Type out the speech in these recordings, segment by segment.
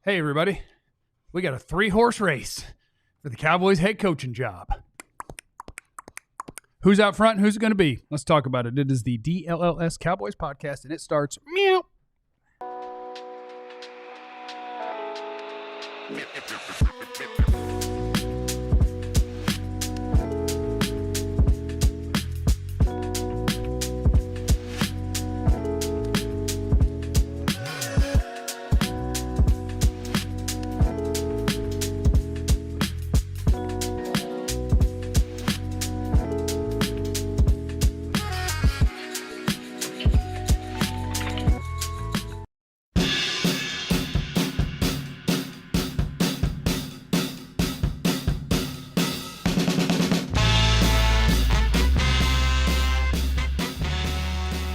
Hey, everybody. We got a 3-horse race for the Cowboys head coaching job. Who's out front and who's it going to be? Let's talk about it. It is the DLLS Cowboys Podcast, and it starts meow.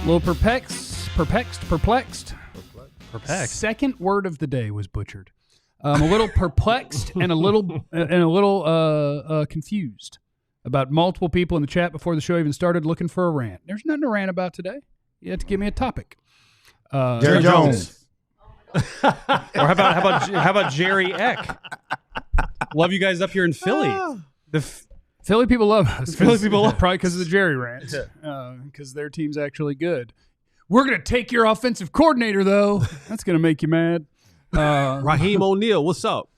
A little perplexed. Second word of the day was butchered. A little perplexed and a little confused about multiple people in the chat before the show even started looking for a rant. There's nothing to rant about today. You have to give me a topic. Jerry Jones. Or how about Jerry Eck? Love you guys up here in Philly. Philly people love us. Philly people love probably because of the Jerry rant. Because their team's actually good. We're going to take your offensive coordinator, though. That's going to make you mad. Raheem O'Neal, what's up?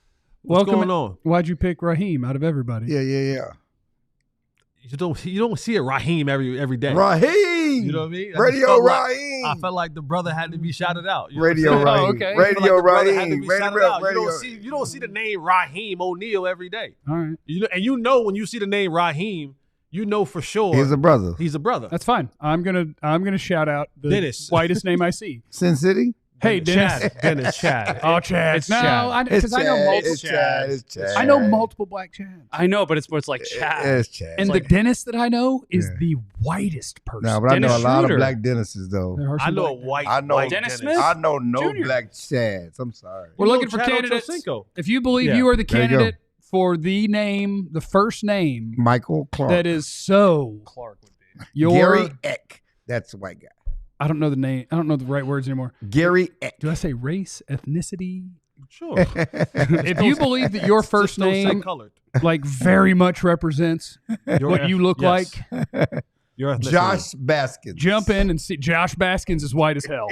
What's going on? Why'd you pick Raheem out of everybody? Yeah. You don't see it Raheem every day. Raheem. You know what I mean? Radio Raheem. I felt like the brother had to be shouted out. Radio Raheem. Oh, okay. Radio Raheem. Radio. You don't see the name Raheem O'Neal every day. All right. And when you see the name Raheem, you know for sure He's a brother. That's fine. I'm gonna shout out the Dennis. whitest name I see. Sin City. Hey, Dennis. Chad. Oh, Chad. It's no, Chad. Because I know multiple It's Chad. I know multiple black Chads. I know, but it's like Chad. It's Chad. And the Dennis that I know is the whitest person. No, but Dennis I know a lot Schroeder. of black Dennises, though. There are some I know a black white Dennis Dennis Smith? I know no Junior. black Chads. I'm sorry. We're looking for Chad candidates. Ochocinco. If you believe Yeah. you are the There you go. candidate for the first name Michael Clark. that is so Clark would be. your Gary Eck. That's the white guy. I don't know the name. I don't know the right words anymore. Gary Eck. Do I say race, ethnicity? Sure. If you believe that your first name colored. like very much represents what you look like, Your ethnicity. Josh Baskins. jump in and see Josh Baskins is white as hell.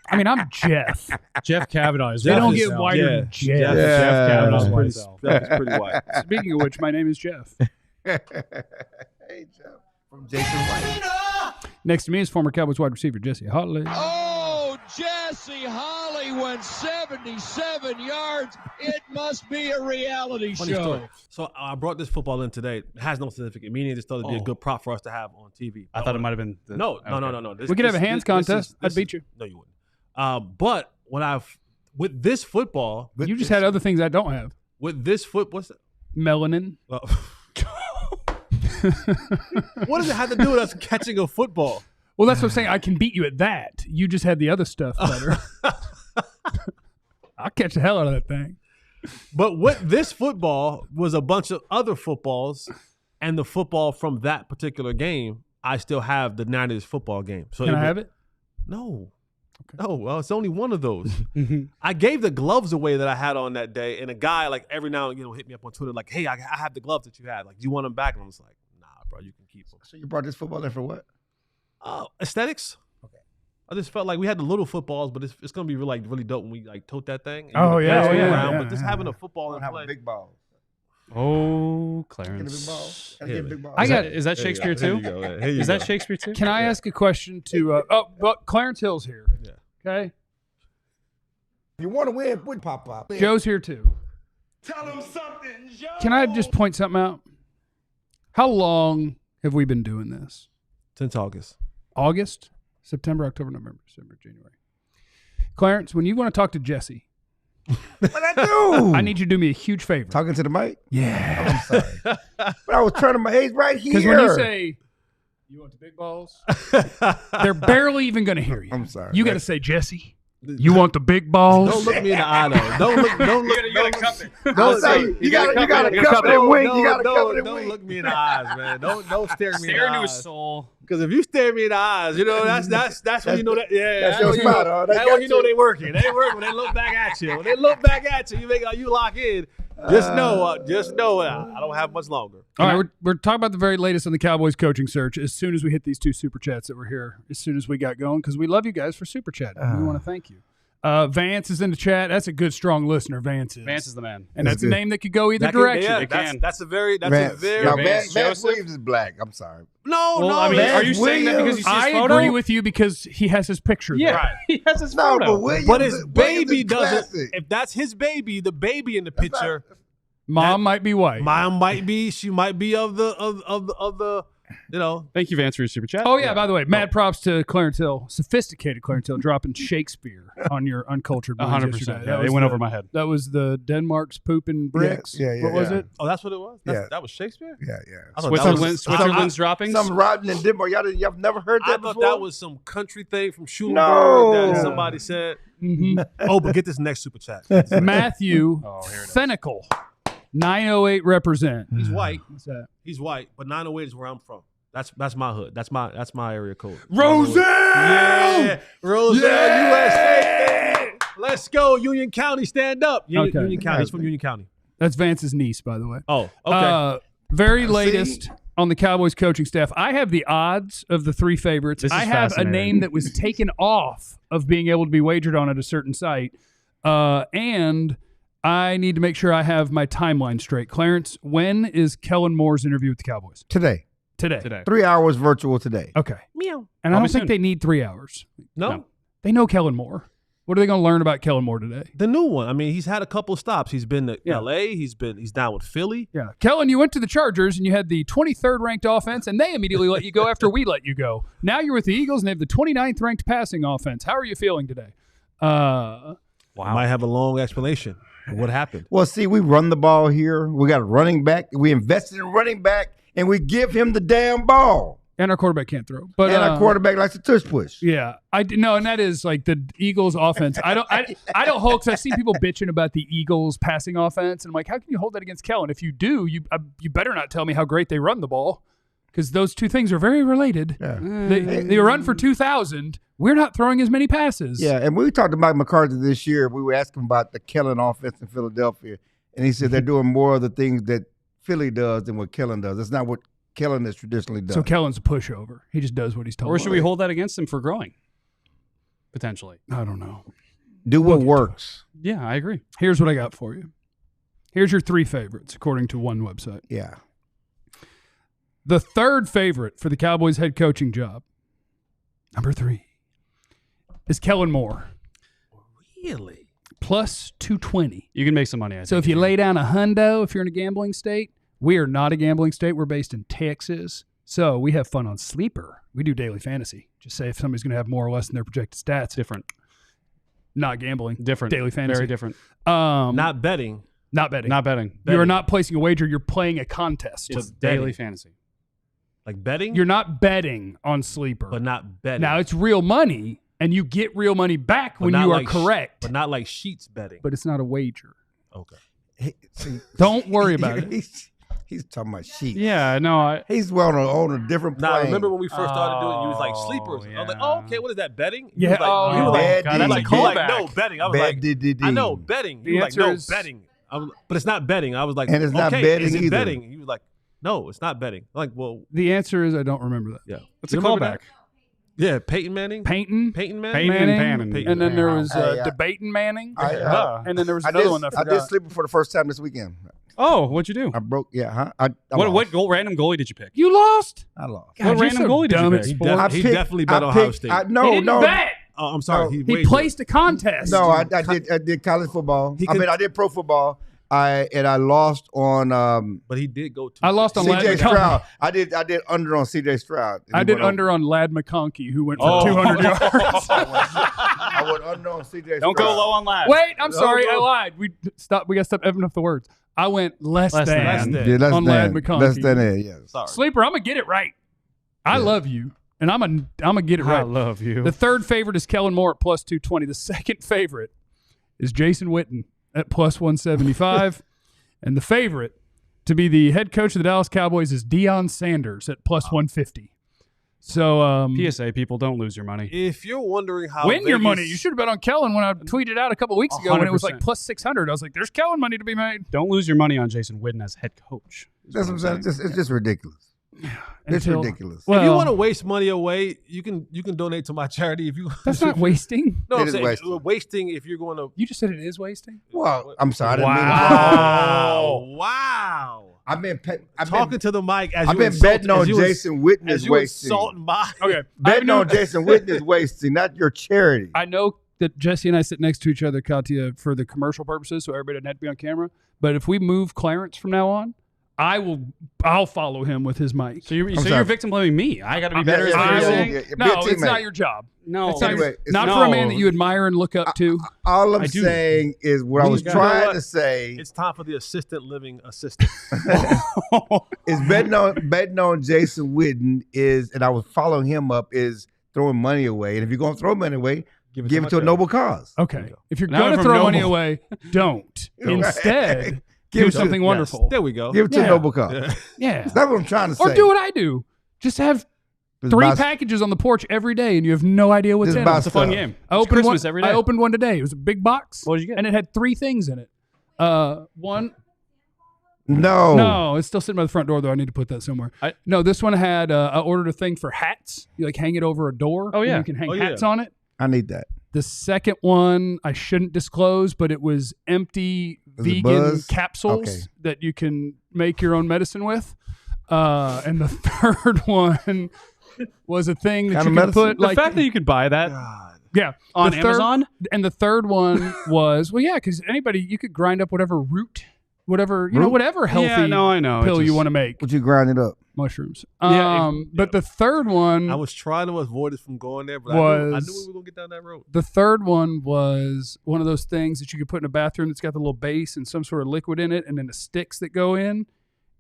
I mean, I'm Jeff. Jeff Kavanaugh is They don't get white. whiter than Jeff. Jeff Kavanaugh's Yeah. pretty white. Speaking of which, my name is Jeff. Hey, Jeff. From Jason Witten. Next to me is former Cowboys wide receiver Jesse Hotley. Oh, Jesse Holly went 77 yards. It must be a reality Funny show. story. So I brought this football in today. It has no significant meaning. I just thought it'd be a good prop for us to have on TV. I thought it might have been. No. We could have a hands contest. I'd beat you. No, you wouldn't. But with this football, You just had other things I don't have. with this what's that? Melanin. What does it have to do with us catching a football? Well, that's what I'm saying. I can beat you at that. You just had the other stuff better. I'll catch the hell out of that thing. But with this football was a bunch of other footballs, and the football from that particular game, I still have the 90s football game. So Can I have it? No. Okay. No, well, it's only one of those. I gave the gloves away that I had on that day, and a guy like every now and again hit me up on Twitter like, "Hey, I have the gloves that you had. Like, do you want them back?" And I was like, "Nah, bro, you can keep them." So you brought this football in for what? Aesthetics. Okay. I just felt like we had the little footballs, but it's gonna be really dope when we like tote that thing. And Oh, you yeah, pass it yeah, around, yeah, but just yeah. having a football I in don't have play. a big ball. Oh, Get a big Clarence. ball. Gotta get a big ball. I got- Is that Shakespeare too? Is that Shakespeare too? Can I ask a question to but Clarence Hill's here. Yeah. Okay. If you want to win, put pop. Joe's here too. Tell him something, Joe. Can I just point something out? How long have we been doing this? Since August. August, September, October, November, December, January. Clarence, when you want to talk to Jesse, What I do? I need you to do me a huge favor. Talking to the mic? Yeah. I'm sorry. But I was turning my head right here. Because when you say, you want the big balls, they're barely even going to hear you. I'm sorry. You got to say, Jesse, You want the big balls? Don't look me in the eye, though. Don't look. You gotta cup it. You gotta cup that wing. You gotta cup that Don't wing. look me in the eyes, man. Don't stare me in Stare the into his eyes. soul. Because if you stare me in the eyes, you know that's when you know that. Yeah, That's your spot, huh? They That's got when you know you. they working. They working when they look back at you. When they look back at you, you lock in. Just know, I don't have much longer. All right, we're talking about the very latest on the Cowboys coaching search. As soon as we hit these 2 super chats that were here, as soon as we got going, because we love you guys for super chatting. We want to thank you. Vance is in the chat. That's a good, strong listener. Vance is the man. and that's a name that could go either That can- direction. yeah, that's a very. Now, Vance Vance Joseph? Williams is black. I'm sorry. Well, I mean, Vance are you saying that because you see his I photo? agree with you because he has his picture. Yeah, there. he has his No, photo. but Williams, But his Williams baby is doesn't. classic. If that's his baby, the baby in the picture, Mom might be white. mine might be. She might be of the. You know. Thank you, Vance, for your super chat. Oh yeah, by the way, mad props to Clarence Hill, sophisticated Clarence Hill, dropping Shakespeare on your uncultured boys 100%. yesterday. Yeah, That they was went the- over my head. That was the Denmark's pooping bricks. yeah, What was yeah. it? Oh, that's what it was. That was Shakespeare. Yeah. I thought that was- Switzerland's droppings. Some rotten and Denmark. Y'all never heard I that thought before? that was some country thing from Schulenburg No. that somebody said. Mm-hmm. Oh, but get this next super chat. Matthew Oh, here it is. Fennicle, 908 represent. He's white. What's that? He's white, but 908 is where I'm from. That's my hood. That's my area code. Roselle! Yeah, Roselle, Yeah! USA. Let's go, Union County. Stand up. Okay. Union County. He's from Union County. That's Vance's niece, by the way. Oh, okay. Very latest on the Cowboys coaching staff. I have the odds of the 3 favorites. This is I have a fascinating. name that was taken off of being able to be wagered on at a certain site. And I need to make sure I have my timeline straight. Clarence, when is Kellen Moore's interview with the Cowboys? Today. Today. 3 hours virtual today. Okay. Meow. And I I'll don't be think soon. they need 3 hours. No, They know Kellen Moore. What are they going to learn about Kellen Moore today? the new one. I mean, he's had a couple of stops. He's been to Yeah. L.A. He's down with Philly. Yeah. Kellen, you went to the Chargers and you had the 23rd ranked offense, and they immediately let you go after we let you go. Now you're with the Eagles and they have the 29th ranked passing offense. How are you feeling today? Wow. Might have a long explanation of what happened. Well, see, we run the ball here. We got a running back. We invested in running back, and we give him the damn ball. And our quarterback can't throw. But And our quarterback likes to tush push. Yeah, no, and that is like the Eagles' offense. I don't hold because I see people bitching about the Eagles' passing offense, and I'm like, how can you hold that against Kellen? If you do, you better not tell me how great they run the ball, because those two things are very related. Yeah. They run for 2,000. We're not throwing as many passes. Yeah, and we talked about McCarthy this year. We were asking about the Kellen offense in Philadelphia, and he said they're doing more of the things that Philly does than what Kellen does. That's not what Kellen has traditionally done. So Kellen's a pushover. He just does what he's told. Or should we hold that against him for growing? Potentially. I don't know. do what works. Yeah, I agree. Here's what I got for you. Here's your 3 favorites, according to one website. Yeah. The 3rd favorite for the Cowboys head coaching job, number 3, is Kellen Moore. Really? Plus 220. You can make some money. I So think. if you lay down a hundo, if you're in a gambling state, we are not a gambling state. We're based in Texas. So we have fun on Sleeper. We do daily fantasy. Just say if somebody's going to have more or less than their projected stats. different, Not gambling. different, Daily fantasy. very different. Not betting. Not betting. Not betting. You are not placing a wager. You're playing a contest. It's betting. daily fantasy. Like betting? You're not betting on Sleeper. but not betting. Now, it's real money, and you get real money back But when not you are like correct. but not like Sheets betting. But it's not a wager. Okay. Don't worry about it. He's talking about sheets. Yeah, no, He's on a different plane. Now, remember when we first started doing it, you was like Oh, sleepers. I was like, yeah. oh, okay, what is that, betting? Yeah, You was like, oh, you were like, bad God, D. that's like, a you were like, callback. no, betting. I was Bad like, D. I know, betting. The You were like, answer no, is- betting. But it's not betting. I was like, And it's not okay, betting is it either. betting? He was like, no, it's not betting. I'm like, well, The answer is I don't remember that. yeah. it's You a remember callback. that? Yeah, Peyton Manning. Peyton Peyton Manning. Peyton and Panning. and then there was Hey, Debating Manning, I and then there was I another did, one I I forgot. did sleeper for the first time this weekend. Oh, what'd you do? I broke. Yeah, huh? I What random goalie did you pick? You lost. I lost. God, What you're random so goalie did you dumb pick? at He, sports. he definitely bet Ohio State. He No, didn't no. bet. Oh, I'm sorry. No. He He wagered. placed a contest. No, I did college football. He I did pro football. I lost on But he did go to. I lost on Lad CJ McConkey. Stroud. I did under on CJ Stroud. I He did went over. under on Lad McConkey, who went for Oh. 200 yards. I went under on CJ Stroud. Don't go low on lad. Wait, I'm sorry, I no. lied. We got to stop evan up the words. I went less Less than. than. Less than. Yeah, less on than Lad McConkey. Less than it. Yes. Sorry. Sleeper, I'm gonna get it right. I love you. and I'm gonna get it right. I love you. The third favorite is Kellen Moore at plus 220. The second favorite is Jason Witten at plus 175. And the favorite to be the head coach of the Dallas Cowboys is Deion Sanders at plus 150. So PSA, people, don't lose your money. If you're wondering how win your Vegas- money. You should have bet on Kellen when I tweeted out a couple weeks ago when it was like 100%. plus 600. I was like, there's Kellen money to be made. Don't lose your money on Jason Witten as head coach. That's what I'm saying. It's just ridiculous. It's Until- ridiculous. Well, if you want to waste money away, you can donate to my charity. If you that's not wasting. No, It I'm is saying wasting. wasting if you're going to. You just said it is wasting. Well, I'm sorry. I didn't Wow! mean Wow! I've been Talking to the mic as I've you been insult- betting on as you Jason Witten as is you wasting. insulting my. Okay. Betting on Jason Witten is wasting, not your charity. I know that Jesse and I sit next to each other, Katya, for the commercial purposes, so everybody doesn't have to be on camera. But if we move Clarence from now on, I'll follow him with his mic. So you're sorry. victim blaming me. I got to be better. yeah, as yeah, you're yeah, saying? yeah. Be a No, it's teammate. not your job. No. It's not, Anyway, not it's- for a man no. that you admire and look up to. All I'm I do. saying is what I was You know trying what? to say It's time for the assistant living assistant. is betting on Jason Witten is, and I was following him up, is throwing money away. And if you're going to throw money away, give it to a noble cause. Okay. If you're Now going to from throw money Noble. away, don't. Instead, Give do it to- something yes. wonderful. There we go. Give it to Yeah. a noble cause. Yeah. That's what I'm trying to say. Or do what I do. Just have Just 3 buy- packages on the porch every day, and you have no idea what's Just in buy it. It's a fun stuff. game. I It's opened Christmas one, every day. I opened one today. It was a big box. What did you get? And it had 3 things in it. One. No. No, it's still sitting by the front door, though. I need to put that somewhere. I- No, this one had, I ordered a thing for hats. You like hang it over a door. Oh, and yeah. you can hang Oh, yeah. hats on it. I need that. The second one I shouldn't disclose, but it was empty Was it vegan Buzz? capsules Okay. that you can make your own medicine with. And the third one was a thing that Kind you of can medicine? put The like fact that you could buy that God. yeah on The third- Amazon. And the third one was because anybody you could grind up whatever root, whatever you know, Root? whatever healthy Yeah, no, I know. pill It's you just- want to make. Would you grind it up? Mushrooms. Yeah, But the third one I was trying to avoid it from going there, but I Was- knew we were gonna get down that road. The third one was one of those things that you could put in a bathroom that's got the little base and some sort of liquid in it, and then the sticks that go in,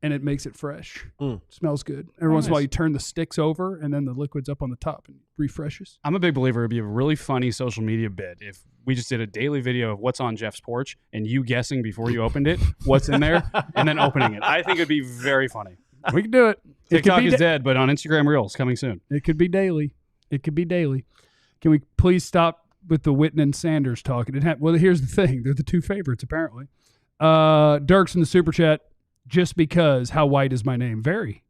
and it makes it fresh. Smells good. Every once in a while, nice. you turn the sticks over, and then the liquid's up on the top and refreshes. I'm a big believer it'd be a really funny social media bit if we just did a daily video of what's on Jeff's porch and you guessing before you opened it what's in there and then opening it. I think it'd be very funny. We can do it. It could TikTok be is da- dead, but on Instagram Reels coming soon. It could be daily. It could be daily. Can we please stop with the Witten and Sanders talk? Well, here's the thing. They're the 2 favorites, apparently. Dirk's in the super chat. Just because, how white is my name? Very.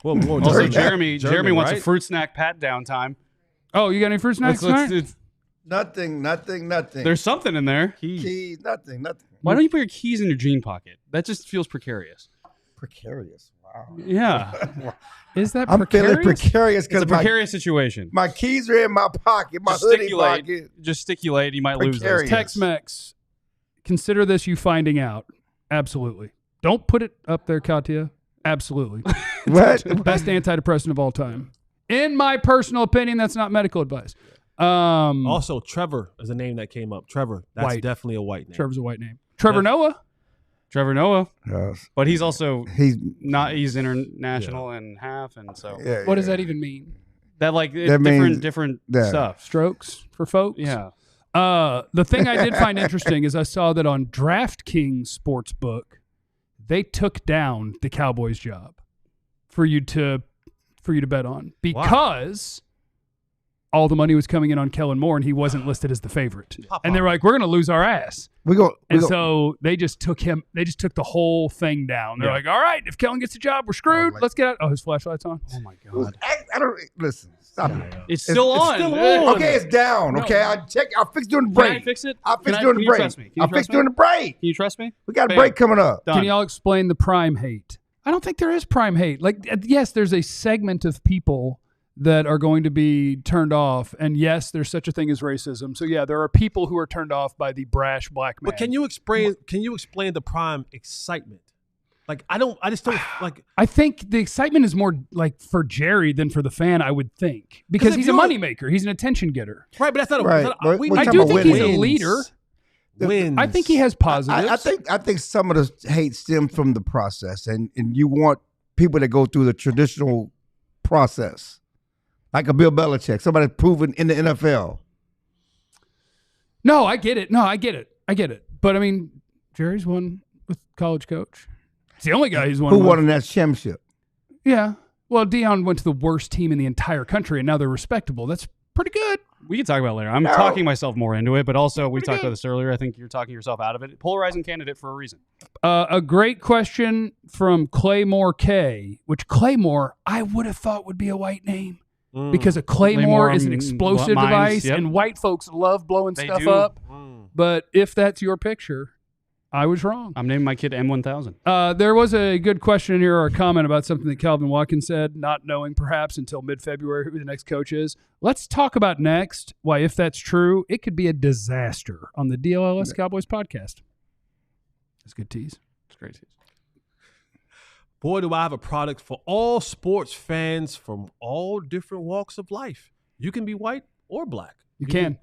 Well, more Also, German. Jeremy wants a right? fruit snack pat down time. Oh, you got any fruit snacks tonight? Nothing. There's something in there. keys. Nothing. Why don't you put your keys in your jean pocket? That just feels precarious. Precarious. Wow. Yeah. Is that I'm feeling precarious? precarious It's a because precarious situation. my keys are in my pocket, my hoodie pocket. Gesticulate. You might lose those. Precarious. Tex-Mex. Consider this you finding out. Absolutely. Don't put it up there, Katya. Absolutely. What? Best antidepressant of all time. In my personal opinion, that's not medical advice. Also, Trevor is a name that came up. Trevor, that's White. definitely a white name. Trevor's a white name. Trevor Yeah. Noah. Trevor Noah. Yes. But he's also He's he's international and half, and so yeah. What does that even mean? that like it's That means- different yeah. stuff. Strokes for folks? Yeah. The thing I did find interesting is I saw that on DraftKings Sportsbook, they took down the Cowboys job for you to bet on because all the money was coming in on Kellen Moore and he wasn't listed as the favorite. And they were like, we're going to lose our ass. And so they just took the whole thing down. They're like, all right, if Kellen gets a job, we're screwed. Let's get out. Oh, his flashlight's on. Oh my god. I don't listen. Stop it. It's still on. still on. Okay, it's down. No. Okay, I'll fix during the Can I break. fix it? I'll fix Can during the you break. trust me? Can you I'll trust fix me? during the break. Can you trust me? We got a Bam. break coming up. Done. Can y'all explain the prime hate? I don't think there is prime hate. Like, yes, there's a segment of people that are going to be turned off. And yes, there's such a thing as racism. So yeah, there are people who are turned off by the brash black man. But can you explain the prime excitement? Like I just don't like. I think the excitement is more like for Jerry than for the fan, I would think. Because if he's a you're- moneymaker. He's an attention getter. Right, but that's not a. Right. That's not We're we talking I need do about think he's a wins. leader. Wins. I think he has positives. I think some of the hate stems from the process, and you want people that go through the traditional process. Like a Bill Belichick, somebody proven in the NFL. No, I get it. But I mean, Jerry's won with college coach. He's the only guy who's won. Who won in that championship? Yeah. Well, Deion went to the worst team in the entire country, and now they're respectable. That's pretty good. We can talk about it later. I'm talking myself more into it, but also we talked about this earlier. I think you're talking yourself out of it. Polarizing candidate for a reason. A great question from Claymore K, which Claymore I would have thought would be a white name. Because a Claymore is an explosive device, and white folks love blowing stuff up. But if that's your picture, I was wrong. I'm naming my kid M1000. There was a good question in here or a comment about something that Calvin Watkins said, not knowing perhaps until mid-February who the next coach is. Let's talk about next why, if that's true, it could be a disaster on the DLLS Cowboys podcast. That's a good tease. It's a great tease. Boy, do I have a product for all sports fans from all different walks of life. You can be white or black. You can.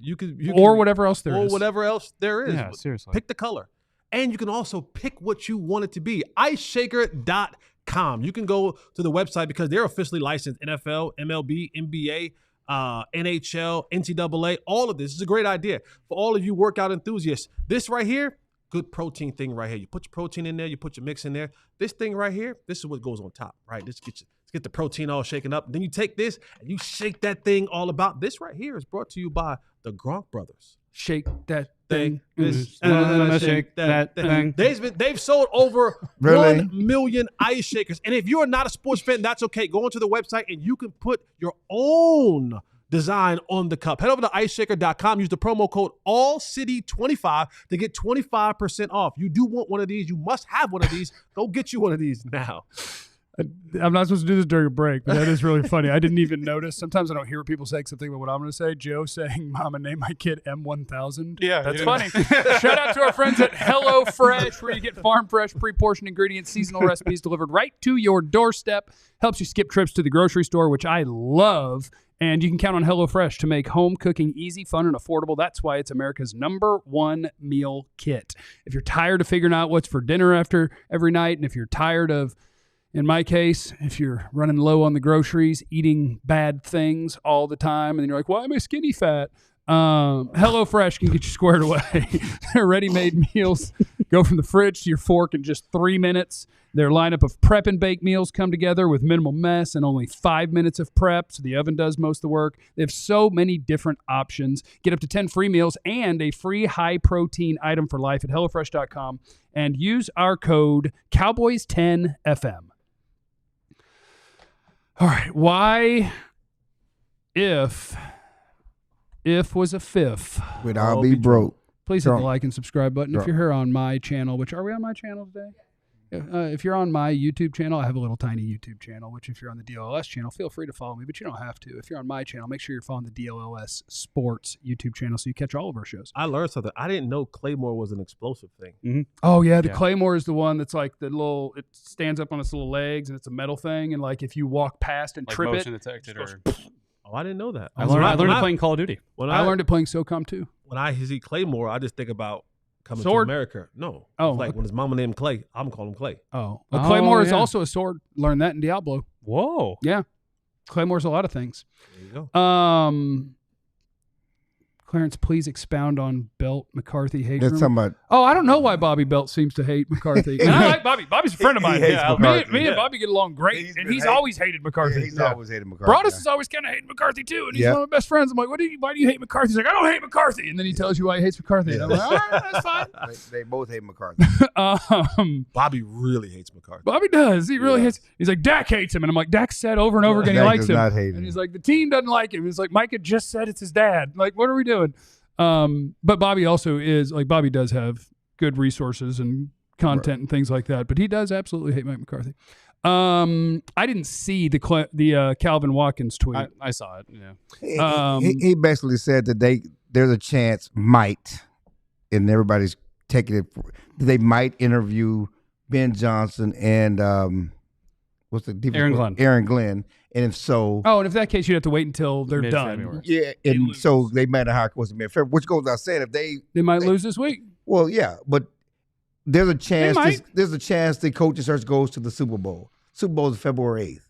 Or whatever else there is. Or whatever else there is. Yeah, seriously. Pick the color. And you can also pick what you want it to be. IceShaker.com. You can go to the website because they're officially licensed NFL, MLB, NBA, NHL, NCAA, all of this. This is a great idea for all of you workout enthusiasts. This right here, good protein thing right here. You put your protein in there, you put your mix in there. This thing right here, this is what goes on top, right? Let's get the protein all shaken up. Then you take this and you shake that thing all about. This right here is brought to you by the Gronk brothers. Shake that thing. Shake that thing. They've sold over 1 million ice shakers. And if you're not a sports fan, that's okay. Go onto the website and you can put your own design on the cup. Head over to IceShaker.com. Use the promo code ALLCITY25 to get 25% off. You do want one of these. You must have one of these. Go get you one of these now. I'm not supposed to do this during a break, but that is really funny. I didn't even notice. Sometimes I don't hear what people say except think about what I'm going to say. Joe saying, Mama, name my kid M1000. Yeah. That's funny. Shout out to our friends at HelloFresh, where you get farm fresh, pre-portioned ingredients, seasonal recipes delivered right to your doorstep. Helps you skip trips to the grocery store, which I love. And you can count on HelloFresh to make home cooking easy, fun, and affordable. That's why it's America's #1 meal kit. If you're tired of figuring out what's for dinner after every night, and if you're tired of, in my case, if you're running low on the groceries, eating bad things all the time, and then you're like, why am I skinny fat? HelloFresh can get you squared away. Their ready-made meals go from the fridge to your fork in just 3 minutes. Their lineup of prep and bake meals come together with minimal mess and only 5 minutes of prep, so the oven does most of the work. They have so many different options. Get up to 10 free meals and a free high-protein item for life at HelloFresh.com and use our code Cowboys10FM. All right, why, if was a fifth, we'd all be broke. Please hit the like and subscribe button. If you're here on my channel, which are we on my channel today? If you're on my YouTube channel, I have a little tiny YouTube channel, which if you're on the DLLS channel, feel free to follow me, but you don't have to. If you're on my channel, make sure you're following the DLLS Sports YouTube channel so you catch all of our shows. I learned something. I didn't know Claymore was an explosive thing. Mm-hmm. Oh, yeah. The Claymore is the one that's like the little, it stands up on its little legs and it's a metal thing. And like if you walk past and like trip motion it. detected or... Oh, I didn't know that. I learned it playing Call of Duty. I learned it playing SOCOM 2. When I see Claymore, I just think about coming sword? to America. No. Oh. Like when his mama named Clay, I'm calling him Clay. Oh. A Claymore is also a sword. Learned that in Diablo. Whoa. Yeah. Claymore's a lot of things. There you go. Clarence, please expound on Belt McCarthy hate. That's somebody. Oh, I don't know why Bobby Belt seems to hate McCarthy. And I like Bobby. Bobby's a friend of mine. Me and Bobby get along great, and he's always hated McCarthy. He's always hated McCarthy. Broadus is always kind of hating McCarthy too, and he's one of my best friends. I'm like, why do you hate McCarthy? He's like, I don't hate McCarthy, and then he tells you why he hates McCarthy. And I'm like, all right, that's fine. They both hate McCarthy. Bobby really hates McCarthy. Bobby does. He really hates. He's like, Dak hates him, and I'm like, Dak said over and over again he likes him. Not hate him. And he's like, the team doesn't like him. He's like, Micah just said it's his dad. Like, what are we doing? But Bobby also is like Bobby does have good resources and content and things like that, but he does absolutely hate Mike McCarthy. I didn't see the Calvin Watkins tweet. I saw it. Yeah. He basically said that there's a chance and everybody's taking it. They might interview Ben Johnson and what's the difference? Aaron Glenn. And if so, and if that case, you'd have to wait until they're done. Yeah, and so they might have hired course in mid-February, which goes without saying if they might lose this week. Well, yeah, but there's a chance. There's a chance the coaching search goes to the Super Bowl. Super Bowl is February 8th.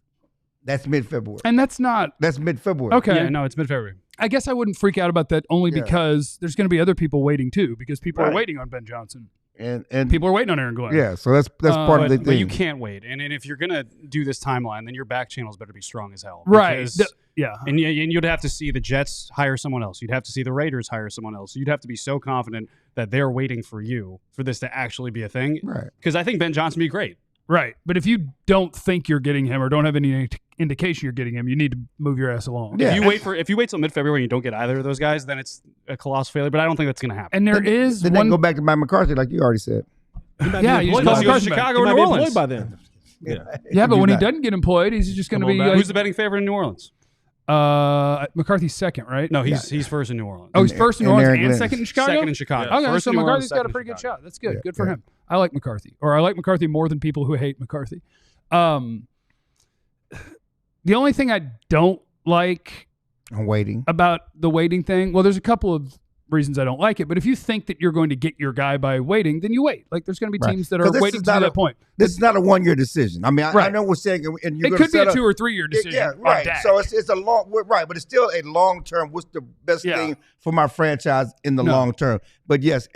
That's mid-February. And that's mid-February. okay. Yeah, no, it's mid-February. I guess I wouldn't freak out about that only because there's going to be other people waiting too, because people are waiting on Ben Johnson. And people are waiting on Aaron Glenn. Yeah, so that's part of the thing. But you can't wait. And if you're going to do this timeline, then your back channels better be strong as hell. Right. Yeah. And you'd have to see the Jets hire someone else. You'd have to see the Raiders hire someone else. You'd have to be so confident that they're waiting for you for this to actually be a thing. Right. Because I think Ben Johnson would be great. Right. But if you don't think you're getting him or don't have any indication you're getting him, you need to move your ass along. Yeah. If you wait till mid-February and you don't get either of those guys, then it's a colossal failure. But I don't think that's going to happen. And there is then one. They go back to Mike McCarthy, like you already said. Yeah, you just go to Chicago or New Orleans by then. Yeah, but when he doesn't get employed, he's just going to be. who's the betting favorite in New Orleans? McCarthy's second, right? No, he's first in New Orleans. Oh, he's first in New Orleans and second in Chicago? Second in Chicago. Okay, First so in New McCarthy's Orleans, got a pretty good Chicago. shot. That's good. Good for him. I like McCarthy. Or I like McCarthy more than people who hate McCarthy. The only thing I don't like I'm waiting about the waiting thing, well, there's a couple of reasons I don't like it, but if you think that you're going to get your guy by waiting, then you wait. Like there's going to be teams that are waiting to that point. This is not a 1 year decision. I mean, I know we're saying, and you're it could be a 2 or 3 year decision. Yeah, right. So it's a long, right, but it's still a long term. What's the best thing for my franchise in the long term? But yes,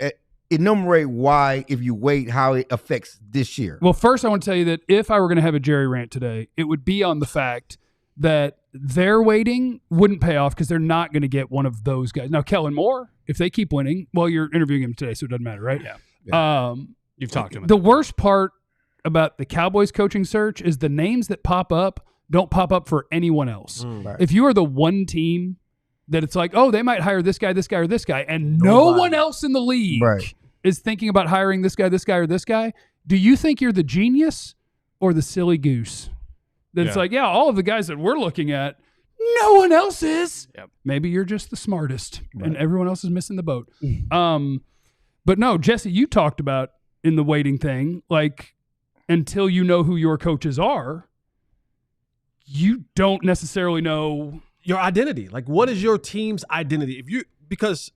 enumerate why, if you wait, how it affects this year. Well, first I want to tell you that if I were going to have a Jerry rant today, it would be on the fact that their waiting wouldn't pay off because they're not going to get one of those guys. Now, Kellen Moore, if they keep winning, well, you're interviewing him today, so it doesn't matter, right? Yeah. You've talked to him. The worst part about the Cowboys coaching search is the names that pop up don't pop up for anyone else. Right. If you are the one team that it's like, oh, they might hire this guy, or this guy, and no one else in the league is thinking about hiring this guy, or this guy, do you think you're the genius or the silly goose? That it's like, all of the guys that we're looking at, no one else is. Yep. Maybe you're just the smartest and everyone else is missing the boat. But no, Jesse, you talked about in the waiting thing, like until you know who your coaches are, you don't necessarily know your identity. Like, what is your team's identity? Because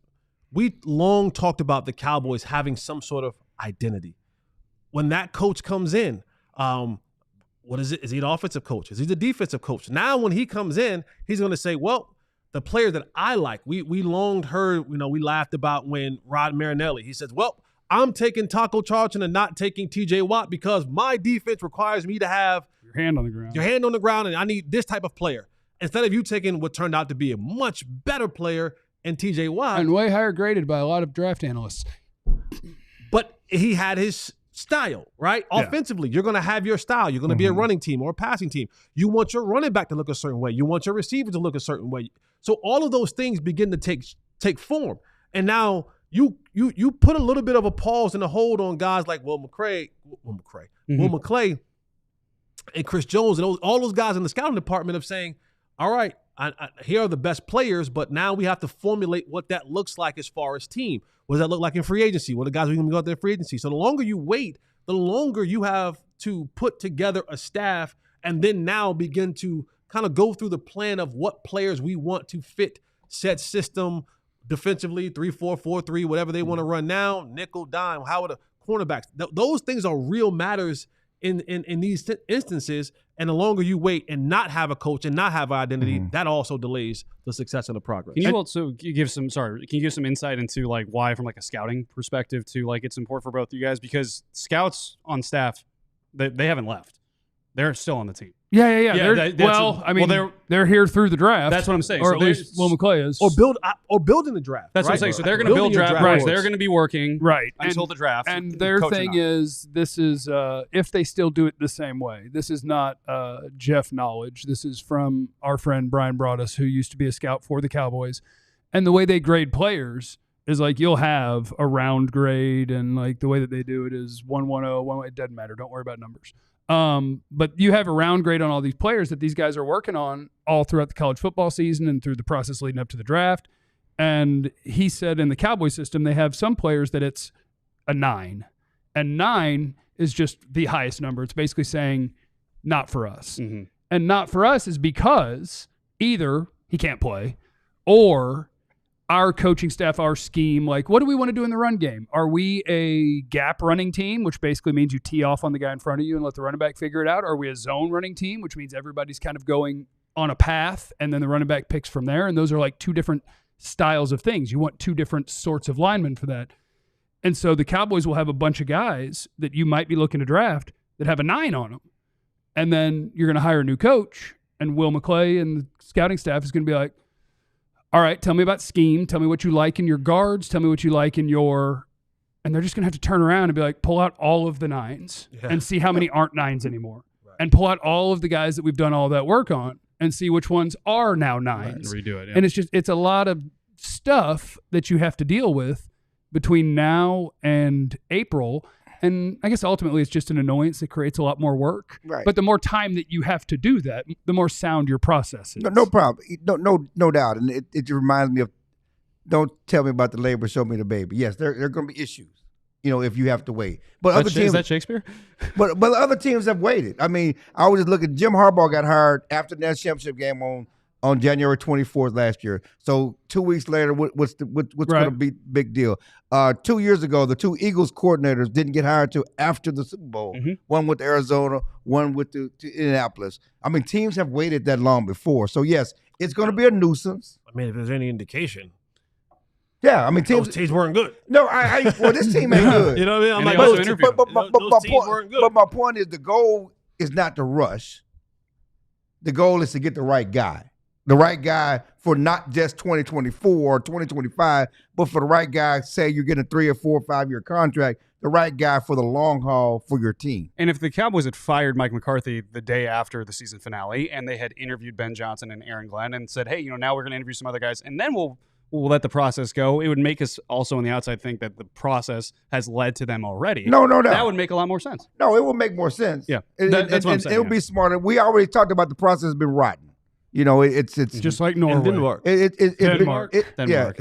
we long talked about the Cowboys having some sort of identity. When that coach comes in, what is it? Is he an offensive coach? Is he the defensive coach? Now, when he comes in, he's going to say, well, the player that I like, we longed heard, we laughed about when Rod Marinelli, he says, well, I'm taking Taco Charlton and not taking TJ Watt because my defense requires me to have your hand on the ground, and I need this type of player. Instead of you taking what turned out to be a much better player in TJ Watt. And way higher graded by a lot of draft analysts. But he had his style, right? Yeah. Offensively, you're going to have your style. You're going to be a running team or a passing team. You want your running back to look a certain way. You want your receiver to look a certain way. So all of those things begin to take form. And now you put a little bit of a pause and a hold on guys like Will McClay, and Chris Jones and all those guys in the scouting department of saying, all right, here are the best players, but now we have to formulate what that looks like as far as team. What does that look like in free agency? What are the guys are going to go out there in free agency? So the longer you wait, the longer you have to put together a staff and then now begin to kind of go through the plan of what players we want to fit set system defensively, 3-4-4-3, whatever they want to run now, nickel, dime, how are the cornerbacks? Those things are real matters in these instances, and the longer you wait and not have a coach and not have an identity, that also delays the success and the progress. Can you also give some insight into like why, from like a scouting perspective, to like it's important for both of you guys, because scouts on staff, they haven't left. They're still on the team. Yeah. They're here through the draft. That's what I'm saying. Or so at least Will McClay is. Or building the draft. That's what I'm saying. So they're going to build draft boards. They're going to be working until the draft. And their thing is, this is if they still do it the same way. This is not Jeff knowledge. This is from our friend Brian Broaddus, who used to be a scout for the Cowboys. And the way they grade players is like you'll have a round grade, and like the way that they do it is 1-1-0, 1. It doesn't matter. Don't worry about numbers. But you have a round grade on all these players that these guys are working on all throughout the college football season and through the process leading up to the draft. And he said in the Cowboy system, they have some players that it's a 9, and 9 is just the highest number. It's basically saying not for us. And not for us is because either he can't play or our coaching staff, our scheme, like what do we want to do in the run game? Are we a gap running team, which basically means you tee off on the guy in front of you and let the running back figure it out? Are we a zone running team, which means everybody's kind of going on a path and then the running back picks from there? And those are like two different styles of things. You want two different sorts of linemen for that. And so the Cowboys will have a bunch of guys that you might be looking to draft that have a 9 on them. And then you're going to hire a new coach, and Will McClay and the scouting staff is going to be like, all right, tell me about scheme. Tell me what you like in your guards. Tell me what you like in your – and they're just going to have to turn around and be like, pull out all of the 9s and see how many aren't 9s anymore. Right. And pull out all of the guys that we've done all that work on and see which ones are now 9s. Right, and redo it, yeah. And it's a lot of stuff that you have to deal with between now and April. And I guess ultimately it's just an annoyance that creates a lot more work. Right. But the more time that you have to do that, the more sound your process is. No problem. No doubt. And it just reminds me of, don't tell me about the labor, show me the baby. Yes, there are going to be issues, if you have to wait. But other teams, is that Shakespeare? But other teams have waited. I mean, I was just looking. Jim Harbaugh got hired after the national championship game on January 24th last year. So 2 weeks later, what's going to be big deal? 2 years ago, the two Eagles coordinators didn't get hired till after the Super Bowl. Mm-hmm. One with Arizona, one with the Indianapolis. I mean, teams have waited that long before. So yes, it's going to be a nuisance. I mean, if there's any indication. Yeah, I mean, those teams weren't good. No, well, this team ain't good. You know what I mean? Those teams weren't good. But my point is, the goal is not to rush. The goal is to get the right guy. The right guy for not just 2024 or 2025, but for the right guy, say you're getting a 3 or 4 or 5 year contract, the right guy for the long haul for your team. And if the Cowboys had fired Mike McCarthy the day after the season finale and they had interviewed Ben Johnson and Aaron Glenn and said, hey, now we're going to interview some other guys and then we'll let the process go, it would make us also on the outside think that the process has led to them already. No. That would make a lot more sense. No, it will make more sense. Yeah, that's what I'm saying. It will be smarter. We already talked about the process has been rotten. It's just like Norway. Denmark. Denmark. Yeah.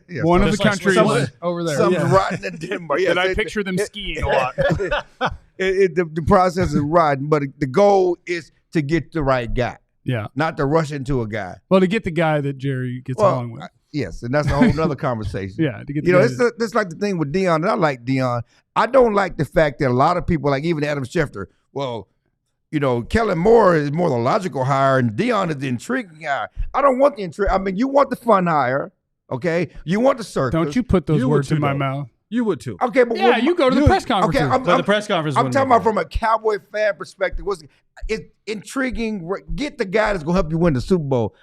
Yeah. One of the countries over there. Something's rotten in Denmark. Yes, I picture them skiing a lot. The process is rotten, but the goal is to get the right guy. Yeah. Not to rush into a guy. Well, to get the guy that Jerry gets along with. Yes, and that's a whole other conversation. Yeah. To get it's like the thing with Deion, and I like Deion. I don't like the fact that a lot of people, like even Adam Schefter, Kellen Moore is more the logical hire, and Deion is the intriguing hire. I don't want the intrigue. I mean, you want the fun hire, okay? You want the circus. Don't you put those words in my mouth. You would too. Okay, but you go to the press conference. Okay, the press conference. I'm talking about from a Cowboy fan perspective. It's intriguing. Get the guy that's going to help you win the Super Bowl.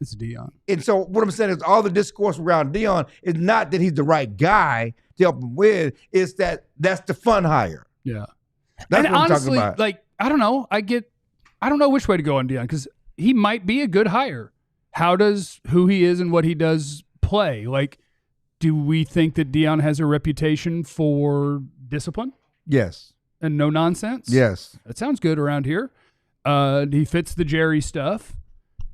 It's Deion. And so what I'm saying is all the discourse around Deion is not that he's the right guy to help him win. It's that's the fun hire. Yeah. That's and what honestly, I'm talking about. I don't know. I don't know which way to go on Deion because he might be a good hire. How does who he is and what he does play? Like, do we think that Deion has a reputation for discipline? Yes. And no nonsense? Yes. That sounds good around here. He fits the Jerry stuff.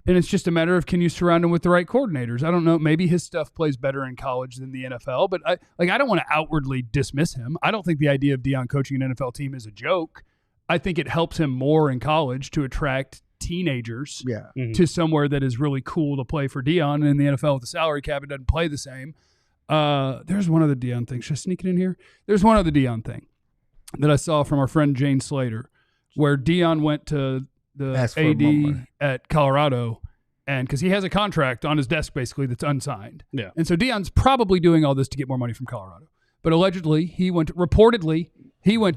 And it's just a matter of can you surround him with the right coordinators? I don't know. Maybe his stuff plays better in college than the NFL, but I don't want to outwardly dismiss him. I don't think the idea of Deion coaching an NFL team is a joke. I think it helps him more in college to attract teenagers to somewhere that is really cool to play for Deion. And in the NFL with the salary cap, it doesn't play the same. There's one other Deion thing. Should I sneak it in here? There's one other Deion thing that I saw from our friend Jane Slater where Deion went to the AD at Colorado, and because he has a contract on his desk basically that's unsigned. Yeah. And so Deion's probably doing all this to get more money from Colorado. But allegedly, it was reported that he went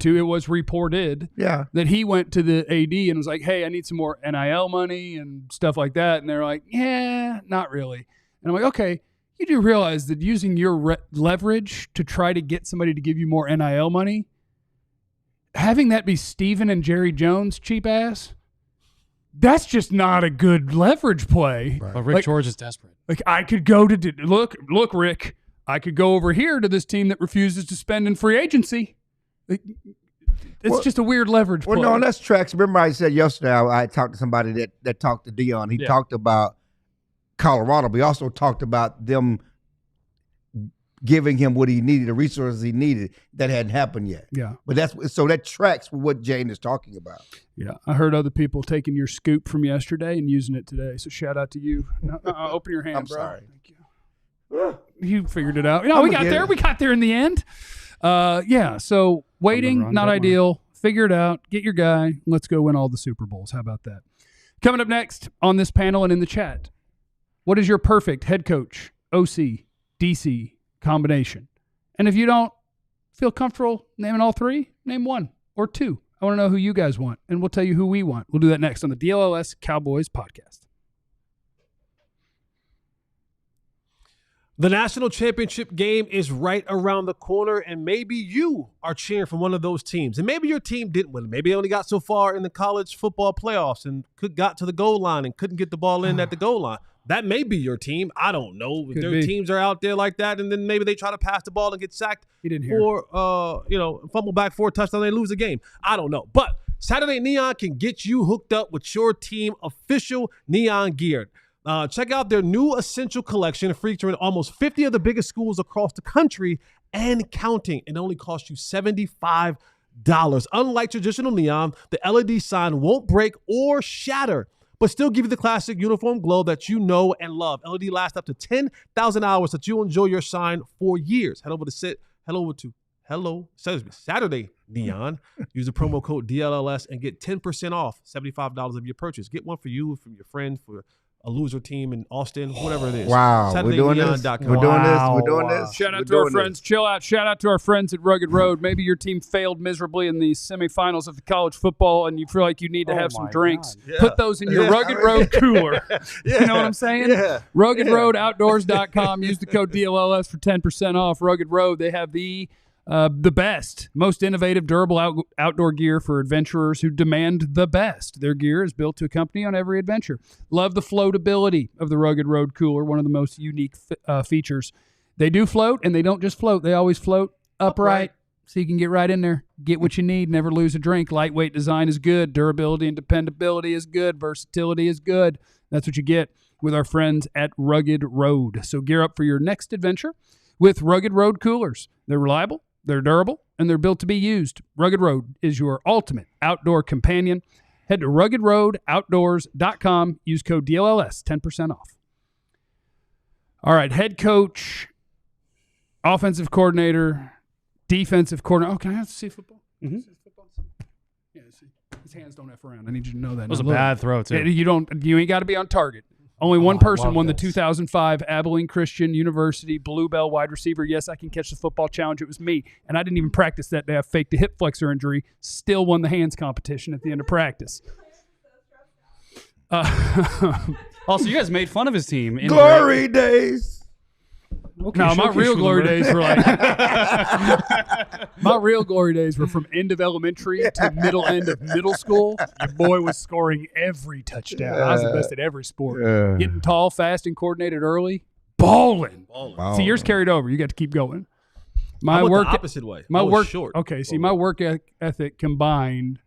to the AD and was like, hey, I need some more NIL money and stuff like that. And they're like, yeah, not really. And I'm like, okay, you do realize that using your leverage to try to get somebody to give you more NIL money, having that be Steven and Jerry Jones, cheap ass, that's just not a good leverage play. Right. But Rick George is desperate. Like I could go to look, Rick. I could go over here to this team that refuses to spend in free agency. It's just a weird leverage play. Well, no, that's tracks. Remember I said yesterday I talked to somebody that talked to Deion. He talked about Colorado, but he also talked about them giving him what he needed, the resources he needed that hadn't happened yet. Yeah. But that tracks with what Jane is talking about. Yeah. I heard other people taking your scoop from yesterday and using it today. So shout out to you. No, open your hand, I'm bro. sorry. Thank you. You figured it out. We got there. We got there in the end. So waiting, not ideal. Figure it out. Get your guy. Let's go win all the Super Bowls. How about that? Coming up next on this panel and in the chat, what is your perfect head coach, OC, DC combination? And if you don't feel comfortable naming all three, name one or two. I want to know who you guys want, and we'll tell you who we want. We'll do that next on the DLLS Cowboys Podcast. The national championship game is right around the corner, and maybe you are cheering for one of those teams. And maybe your team didn't win. Maybe they only got so far in the college football playoffs and got to the goal line and couldn't get the ball in at the goal line. That may be your team. I don't know. If their teams are out there like that, and then maybe they try to pass the ball and get sacked for, fumble back for a touchdown, they lose the game. I don't know. But Saturday Neon can get you hooked up with your team official neon gear. Check out their new Essential Collection featuring almost 50 of the biggest schools across the country and counting. It only costs you $75. Unlike traditional neon, the LED sign won't break or shatter, but still give you the classic uniform glow that you know and love. LED lasts up to 10,000 hours so that you'll enjoy your sign for years. Head over to Saturday Neon. Use the promo code DLLS and get 10% off $75 of your purchase. Get one for you, from your friend, for a loser team in Austin, whatever it is. Wow. We're doing this. We're doing this. Shout out to our friends. Chill out. Shout out to our friends at Rugged Road. Maybe your team failed miserably in the semifinals of the college football and you feel like you need to have some drinks. Yeah. Put those in your Rugged Road cooler. You know what I'm saying? Yeah. RuggedRoadOutdoors.com. Use the code DLLS for 10% off. Rugged Road, they have the best, most innovative, durable outdoor gear for adventurers who demand the best. Their gear is built to accompany on every adventure. Love the floatability of the Rugged Road Cooler, one of the most unique features. They do float, and they don't just float. They always float upright, so you can get right in there, get what you need, never lose a drink. Lightweight design is good. Durability and dependability is good. Versatility is good. That's what you get with our friends at Rugged Road. So gear up for your next adventure with Rugged Road Coolers. They're reliable, they're durable, and they're built to be used. Rugged Road is your ultimate outdoor companion. Head to RuggedRoadOutdoors.com. Use code DLLS, 10% off. All right, head coach, offensive coordinator, defensive coordinator. Oh, can I have to see football? Mm-hmm. Yeah, see. His hands don't F around. I need you to know that. That was a bad throw, too. You ain't got to be on target. Only one person won the 2005 Abilene Christian University Bluebell wide receiver. Yes, I can catch the football challenge. It was me. And I didn't even practice that day. I faked a hip flexor injury. Still won the hands competition at the end of practice. Also, you guys made fun of his team. Glory days. Okay, no, my real glory days were like my real glory days were from end of elementary to middle end of middle school. Your boy was scoring every touchdown. I was the best at every sport. Getting tall, fast, and coordinated early. Balling. Wow. See, yours carried over. You got to keep going. I went the opposite way. My work short. Okay, see, my work ethic combined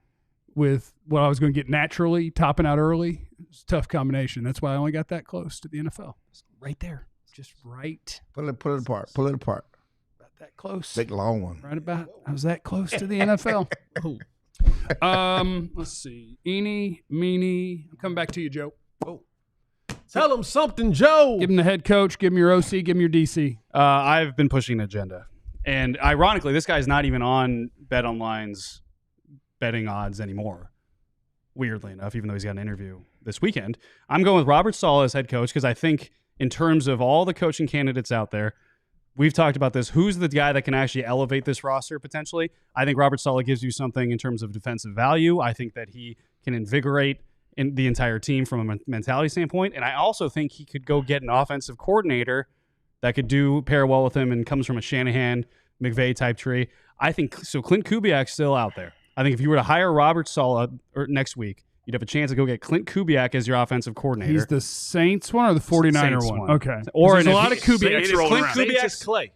with what I was going to get naturally, topping out early, it's a tough combination. That's why I only got that close to the NFL. Right there. Just right. Pull it apart. About that close. Big long one. Right about. I was that close to the NFL. Let's see. Eeny, meeny. I'm coming back to you, Joe. Oh. Tell him something, Joe. Give him the head coach. Give him your OC. Give him your DC. I've been pushing an agenda. And ironically, this guy's not even on BetOnline's betting odds anymore. Weirdly enough, even though he's got an interview this weekend. I'm going with Robert Saleh as head coach because I think in terms of all the coaching candidates out there, we've talked about this. Who's the guy that can actually elevate this roster potentially? I think Robert Saleh gives you something in terms of defensive value. I think that he can invigorate the entire team from a mentality standpoint. And I also think he could go get an offensive coordinator that could pair well with him and comes from a Shanahan, McVay type tree. I think so. Clint Kubiak's still out there. I think if you were to hire Robert Saleh next week, you'd have a chance to go get Clint Kubiak as your offensive coordinator. He's the Saints one or the 49er one? Okay. Or there's a lot of Kubiaks rolling around. Clint Kubiak's Clay.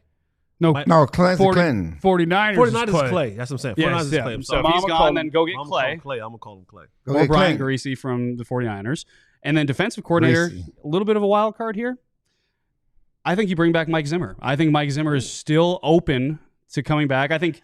No, Clinton. 49ers is Clay. That's what I'm saying. 49ers is Clay. So if he's gone, then go get Clay. I'm going to call him Clay. Or Brian Griese from the 49ers. And then defensive coordinator, a little bit of a wild card here. I think you bring back Mike Zimmer. I think Mike Zimmer is still open to coming back. I think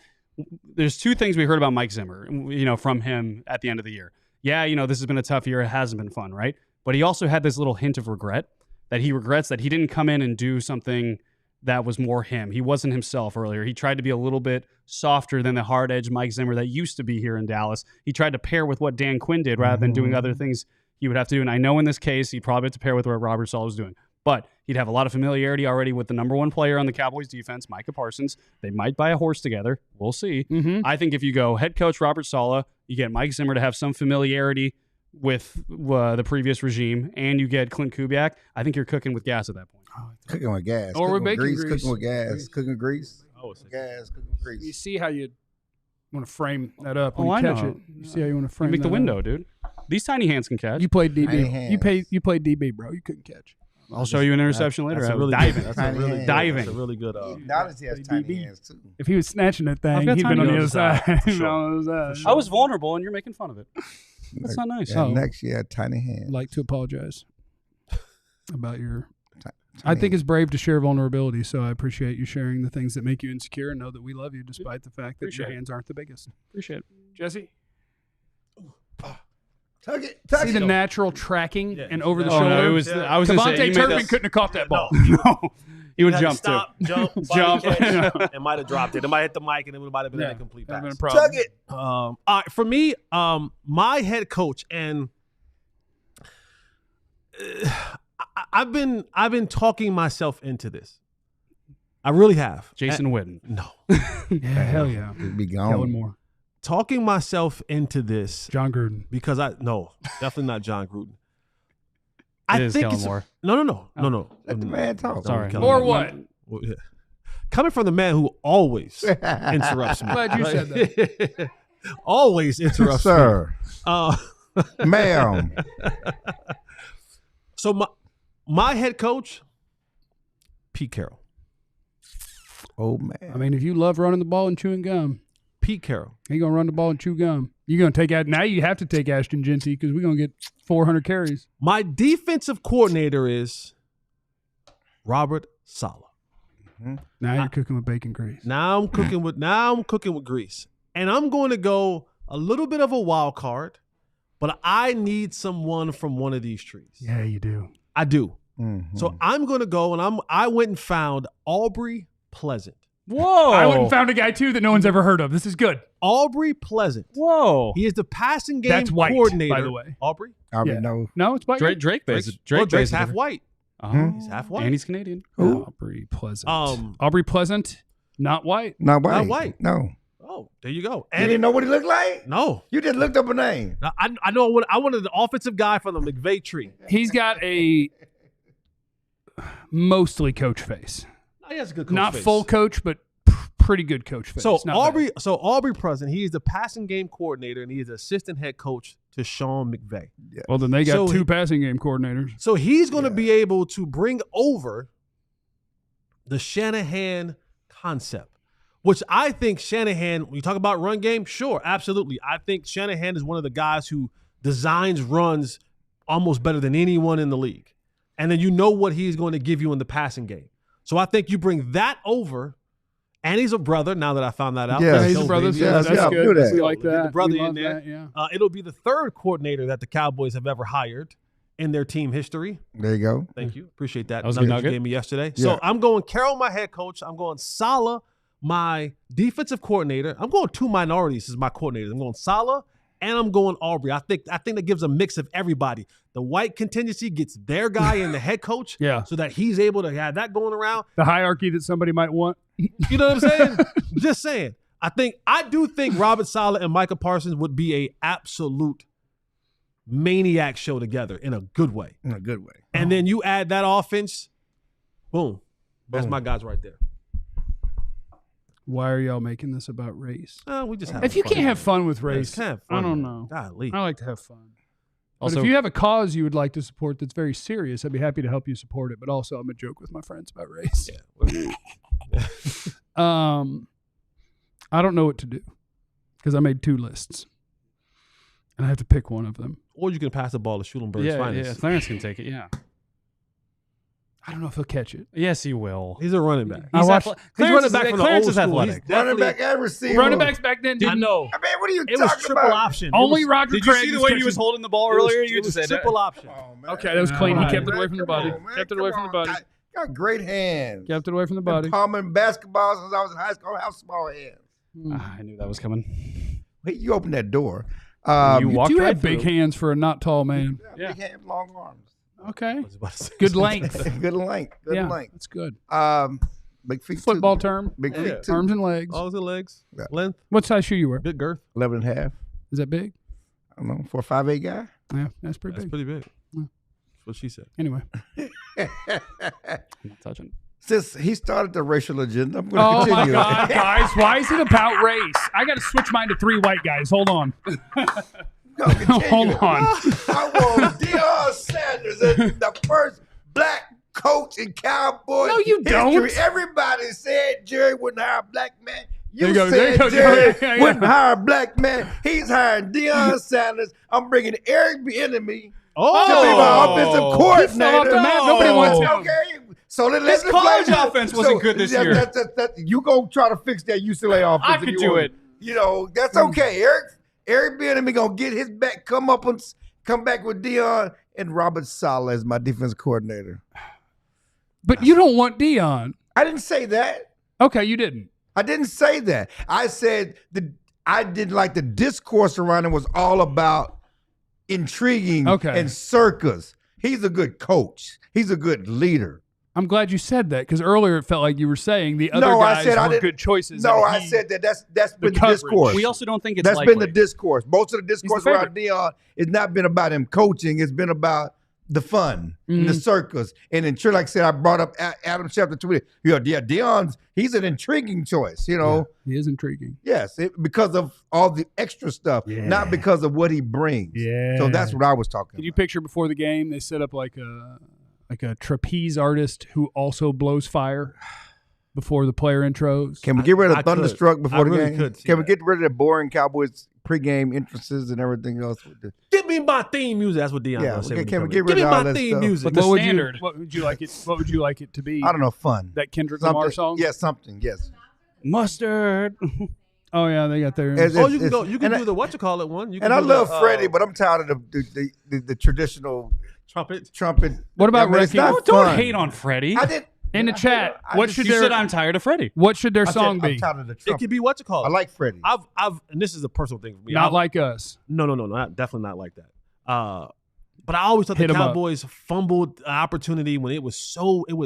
there's two things we heard about Mike Zimmer, from him at the end of the year. Yeah, this has been a tough year. It hasn't been fun, right? But he also had this little hint of regret that he regrets that he didn't come in and do something that was more him. He wasn't himself earlier. He tried to be a little bit softer than the hard-edged Mike Zimmer that used to be here in Dallas. He tried to pair with what Dan Quinn did rather than doing other things he would have to do. And I know in this case, he'd probably have to pair with what Robert Saleh was doing. But he'd have a lot of familiarity already with the number one player on the Cowboys defense, Micah Parsons. They might buy a horse together. We'll see. I think if you go head coach Robert Saleh, you get Mike Zimmer to have some familiarity with the previous regime, and you get Clint Kubiak, I think you're cooking with gas at that point. Cooking with gas. Or with bacon grease. Cooking with gas. Cooking with grease. Gas. Cooking with grease. You see how you want to frame that up when I you catch know. it. You see how you want to frame Make the that window, up. dude. These tiny hands can catch. You played Tiny DB. hands. You played DB, bro. You couldn't catch. I'll show you an interception later. That's a really diving. That's a really good, diving. That's a really good. Dallas has tiny hands too. If he was snatching that thing, I've got he'd been tiny on the other hands. side. For He'd been sure. on the other side. I was vulnerable, and you're making fun of it. That's not nice. Yeah, next year, tiny hands. I'd like to apologize about your. Tiny I think it's brave to share vulnerability, so I appreciate you sharing the things that make you insecure and know that we love you despite the fact that your hands aren't the biggest. Appreciate it. Jesse? Tuck it. See the natural tracking and over the Oh, shoulder? no, it was. I was going to say Devontae he made Turpin us- couldn't have caught that ball. No, he would Had to jump too. stop, jump, Jump. catch, and might have dropped it. It might hit the mic, and it might have been an incomplete That'd pass. been a problem. Tuck it. All right, for me, my head coach, and I've been talking myself into this. I really have. Jason Witten. No, Yeah, hell yeah. It'd be gone. Kellen Moore. talking myself into this John Gruden. because definitely not John Gruden. It is Kellen it's Moore. No. Let the man talk. Sorry. Kellen Or Moore. what? Well, yeah. Coming from the man who always interrupts me. Glad you said that. Always interrupts me. Sir, Uh, ma'am. so my head coach, Pete Carroll. Oh man. I mean, if you love running the ball and chewing gum, Pete Carroll. he going to run the ball and chew gum. You're going to take out – now you have to take Ashton Genty because we're going to get 400 carries. My defensive coordinator is Robert Saleh. Now you're cooking with bacon grease. Now I'm cooking with grease. And I'm going to go a little bit of a wild card, but I need someone from one of these trees. Yeah, you do. I do. Mhm. So I'm going to go and I went and found Aubrey Pleasant. Whoa. I went and found a guy, too, that no one's ever heard of. This is good. Aubrey Pleasant. Whoa. He is the passing game That's white, coordinator. by the way. Aubrey? I already Yeah. know. No, it's white. Drake Drake's based half white. He's half white. And he's Canadian. Aubrey Pleasant. Um, Aubrey Pleasant, not white. Not white. Not white. No. Oh, there you go. You didn't know what he looked like? No. You just looked up a name. Now, I know I wanted the offensive guy from the McVay tree. He's got a mostly coach face. Oh, he has a good coach Not face. full coach, but pretty good coach face. So Not Aubrey, bad. Aubrey Pleasant, he is the passing game coordinator and he is the assistant head coach to Sean McVay. Well, then they got So two he- passing game coordinators. So he's going to be able to bring over the Shanahan concept, which I think Shanahan, when you talk about run game, sure, absolutely. I think Shanahan is one of the guys who designs runs almost better than anyone in the league. And then you know what he's going to give you in the passing game. So I think you bring that over, and he's a brother, now that I found that out. Yeah, Let's he's go, a brother. baby. Yeah, That's yeah, good. do that. We like Get that. the brother We in love there. that, yeah. It'll be the third coordinator that the Cowboys have ever hired in their team history. There you go. Thank you. Appreciate that. That was a good nugget you nugget. gave me yesterday. Yeah. So I'm going Carroll, my head coach. I'm going Saleh, my defensive coordinator. I'm going two minorities as my coordinators. I'm going Saleh and I'm going Aubrey. I think that gives a mix of everybody. The white contingency gets their guy in the head coach, Yeah. so that he's able to have that going around. The hierarchy that somebody might want. You know what I'm saying? Just saying. I do think Robert Saleh and Micah Parsons would be a absolute maniac show together in a good way. In a good way. And then you add that offense, boom. That's my guys right there. Why are y'all making this about race? We just have If you can't have fun with race, can't have I fun, don't man. know. Golly. I like to have fun. Also, but if you have a cause you would like to support that's very serious, I'd be happy to help you support it. But also, I'm a joke with my friends about race. I don't know what to do because I made two lists, and I have to pick one of them. Or you can pass the ball to Schulenberg's yeah, finest. Clarence can take it. Yeah. I don't know if he'll catch it. Yes, he will. He's a running back. He's running back from the old school. Athletic. Running back and receiver. Running backs back then didn't. I know. I mean, what are you It was talking triple about? option. Only Roger Did you Craig see the was way he catching- was holding the ball earlier? You just said triple option. Oh, man. Okay, that was clean. He kept it away from the Come body. on, man. Kept it away Come from the on. body. Got great hands. Kept it away from the body. Been palming basketball since I was in high school. I have small hands. I knew that was coming. Wait, you opened that door. You walked You right have big through. hands for a not tall man. Yeah. Big hands, long arms. Okay. I was about to say Good something. length. Good length. Good Yeah, length. that's good. Big feet. Football too. term. Big feet Yeah. too. Arms and legs. Arms and legs, Yeah. length, What size shoe you wear? big girth. 11 and a half. Is that big? I don't know. For a 5'8" guy. Yeah, that's pretty That's big. pretty big. Yeah. That's what she said. Anyway. I'm not touching. Since he started the racial agenda, I'm going Oh to my continue. God, guys! Why is it about race? I got to switch mine to 3 white guys. Hold on. Gonna continue. Hold on. I want Deion Sanders as the first black coach in Cowboys No, you history. don't. Everybody said Jerry wouldn't hire a black man. There You you go, there you said go, Jerry yeah. wouldn't hire a black man. He's hiring Deion Sanders. I'm bringing Eric Bieniemy to be my offensive coordinator. He fell off the map. Nobody wants him. Okay, so let's His college offense wasn't good this year. You go try to fix that UCLA offense. I if could you do want. it. You know, that's okay. Eric Bieniemy gonna get his back, come back with Deion and Robert Saleh as my defense coordinator. But you don't want Deion. I didn't say that. Okay, you didn't. I didn't say that. I said I didn't like the discourse around it was all about intriguing and circus. He's a good coach. He's a good leader. I'm glad you said that because earlier it felt like you were saying the other guys were good choices. No, I said that's been the coverage. discourse. We also don't think it's That's likely. been the discourse. Most of the discourse the around Deion has not been about him coaching. It's been about the fun, the circus. And then, sure, like I said, I brought up Adam Schefter tweeted, Deion's, he's an intriguing choice, you know. Yeah, he is intriguing. Yes, because of all the extra stuff, not because of what he brings. Yeah. So that's what I was talking Did you about. picture before the game they set up like a trapeze artist who also blows fire before the player intros? Can we get rid of I Thunderstruck could. before I the really game? could see Can we that. get rid of the boring Cowboys pregame entrances and everything else? Give me my theme music. That's what Deion Yeah, does. okay, can we get rid Give me of all my that theme stuff? music. But the What would standard. what would you like it? What would you like it to be? I don't know, fun. That Kendrick Lamar song? Yeah, something, yes. Mustard. Oh yeah, they got their. Oh, you can go. You can and do the what-you-call-it one. You can And I do love the, Freddie, but I'm tired of the traditional trumpet. trumpet. What about I mean, it's Ricky? not Don't fun. hate on Freddie. I did In the chat, what should You their said I'm tired of Freddie. what should their I said, song I'm be? tired of the It trumpet. could be what-you-call-it. I like Freddie. I've, and this is a personal thing for me. Not I've- like us. No, definitely not like that. But I always thought Hit the 'em up. Cowboys fumbled an opportunity when it was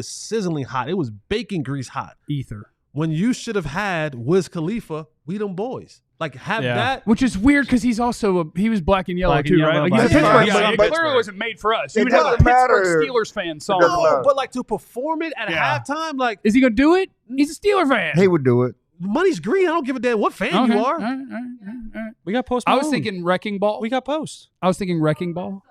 sizzling hot. It was bacon grease hot. Ether. When you should have had Wiz Khalifa, we them boys. Like have Yeah. that. Which is weird because he was black and yellow Black and too, yellow, right? Like black he's a and Pittsburgh yellow. guy. Yeah, It clearly wasn't made for us. He It would have a doesn't matter. Pittsburgh Steelers fan song. doesn't matter. No, but like to perform it at Yeah. halftime, like Is he gonna do it? He's a Steeler fan. He would do it. money's green. I don't give a damn what fan Okay. you are. All right. We got Post I was Malone. thinking Wrecking Ball. We got Post. I was thinking Wrecking Ball.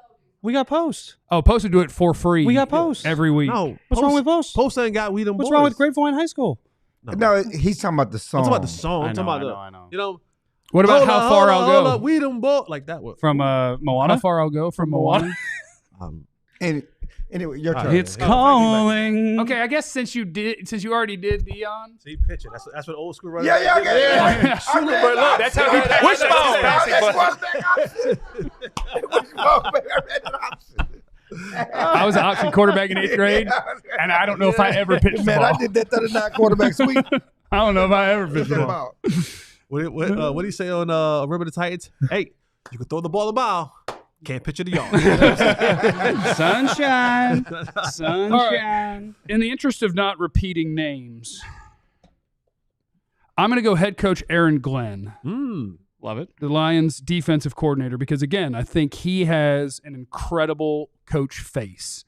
We got Post. Oh, Post would do it for free. We got Post. every week. No, What's wrong with Post? Post ain't got we them What's boys. wrong with Grapevine High School? No, he's talking about the song. I'm talking about the song. I'm I talking know, about the. I know. You know. What about hold how up, far hold I'll up, go? hold up, we them boys like that. What? From Moana? How far I'll go from Moana? And anyway, your All turn. right. It's calling. Okay, I guess since you already did Deion. See pitching. That's what old school running. Yeah, back did. yeah. Shoot it, but look, that's how he Wishbone. I was an option quarterback in 8th grade, and I don't know if I ever pitched the Man, ball. I did that 39 quarterback sweep. I don't know if I ever pitched the ball. What do you say on Remember the Titans? Hey, you can throw the ball a mile. Can't pitch it to y'all. Sunshine. Sunshine. In the interest of not repeating names, I'm going to go head coach Aaron Glenn, Love it. the Lions defensive coordinator, because again, I think he has an incredible coach face.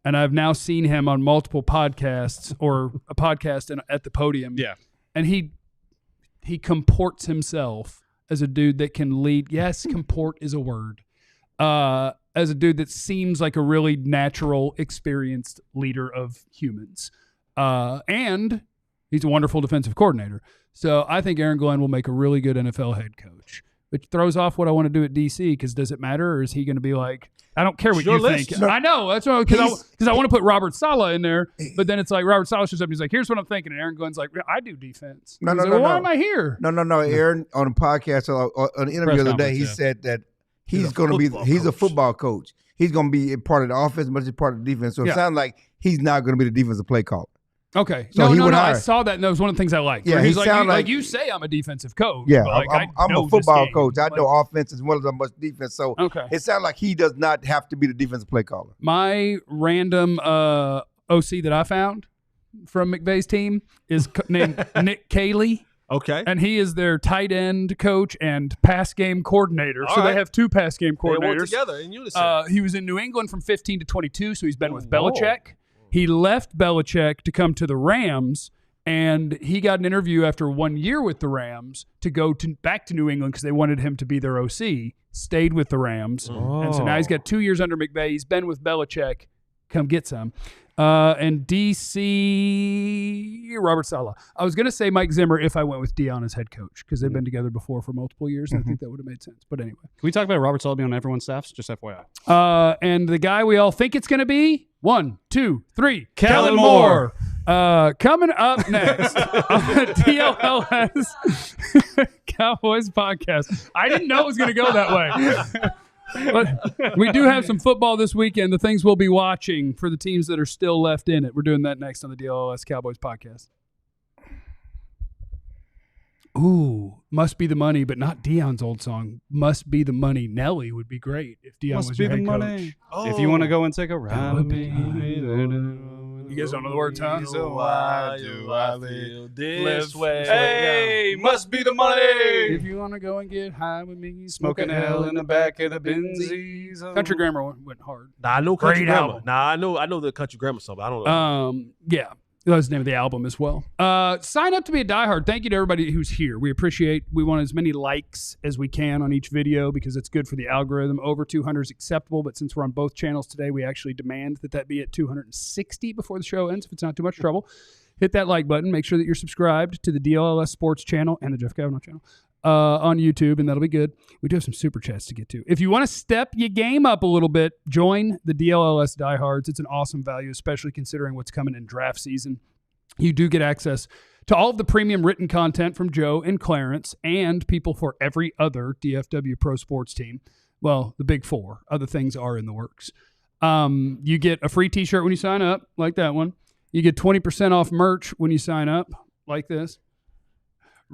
And I've now seen him on multiple podcasts or a podcast at the podium. Yeah. And he comports himself as a dude that can lead. Yes, comport is a word. As a dude that seems like a really natural, experienced leader of humans. And he's a wonderful defensive coordinator. So I think Aaron Glenn will make a really good NFL head coach. which throws off what I want to do at DC. Because does it matter, or is he going to be like, I don't care what you think. No, I know that's because I want to put Robert Saleh in there, but then it's like Robert Saleh shows up. And he's like, here's what I'm thinking, and Aaron Glenn's like, I do defense. No. Why am I here? No. Aaron on a podcast on an interview the other day, he said that he's going to be a football coach. He's going to be a part of the offense, but he's part of the defense. So it sounds like he's not going to be the defensive play caller. Okay. So no. I saw that, and that was one of the things I liked. Yeah, he's like you say I'm a defensive coach. Yeah, like, I'm a football coach. I know offense as well as I much defense. So it sounds like he does not have to be the defensive play caller. My random OC that I found from McVay's team is named Nick Caley. Okay. And he is their tight end coach and pass game coordinator. So they have two pass game coordinators. They work together in unison. He was in New England from 15 to 22, so he's been with Belichick. He left Belichick to come to the Rams, and he got an interview after 1 year with the Rams to go back to New England because they wanted him to be their OC. Stayed with the Rams. And so now he's got 2 years under McVay. He's been with Belichick. Come get some. And DC, Robert Saleh. I was going to say Mike Zimmer if I went with Deion as head coach because they've been together before for multiple years, and I think that would have made sense. But anyway. Can we talk about Robert Saleh being on everyone's staffs? Just FYI. And the guy we all think it's going to be, 1, 2, 3, Kellen Moore. Coming up next on the DLLS Cowboys Podcast. I didn't know it was going to go that way. But we do have some football this weekend, the things we'll be watching for the teams that are still left in it. We're doing that next on the DLLS Cowboys Podcast. Ooh, Must Be the Money, but not Deion's old song. Must Be the Money. Nelly would be great if Deion was your head coach. Oh. If you want to go and take a ride with me. You guys don't know the words, huh? So why do I feel this way? Hey, must be the money. If you want to go and get high with me, Smoking hell in the back of the Benzies. Country Grammar went hard. Nah, I know Country Great Grammar. album. Nah, I know the Country Grammar song, but I don't know. Yeah. That was the name of the album as well. Sign up to be a diehard. Thank you to everybody who's here. We want as many likes as we can on each video because it's good for the algorithm. Over 200 is acceptable, but since we're on both channels today, we actually demand that be at 260 before the show ends, if it's not too much trouble. Hit that like button. Make sure that you're subscribed to the DLLS Sports channel and the Jeff Kavanaugh channel on YouTube, and that'll be good. We do have some super chats to get to. If you want to step your game up a little bit, join the DLLS Diehards. It's an awesome value, especially considering what's coming in draft season. You do get access to all of the premium written content from Joe and Clarence and people for every other DFW Pro Sports team. Well, the big four. Other things are in the works. You get a free t-shirt when you sign up, like that one. You get 20% off merch when you sign up, like this.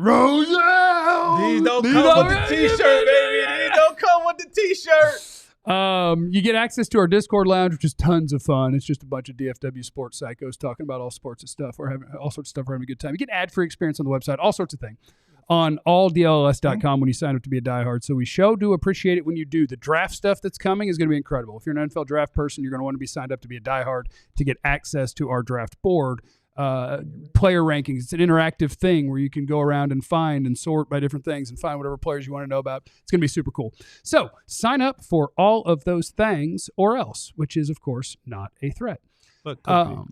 Roselle! These don't come with the t-shirt, baby. These don't come with the t-shirt. You get access to our Discord lounge, which is tons of fun. It's just a bunch of DFW sports psychos talking about all sorts of stuff. We're having all sorts of stuff. We're having a good time. You get ad-free experience on the website, all sorts of things on alldlls.com when you sign up to be a diehard. So we do appreciate it when you do. The draft stuff that's coming is going to be incredible. If you're an NFL draft person, you're going to want to be signed up to be a diehard to get access to our draft board. Player rankings. It's an interactive thing where you can go around and find and sort by different things and find whatever players you want to know about. It's going to be super cool. So sign up for all of those things or else, which is, of course, not a threat. But the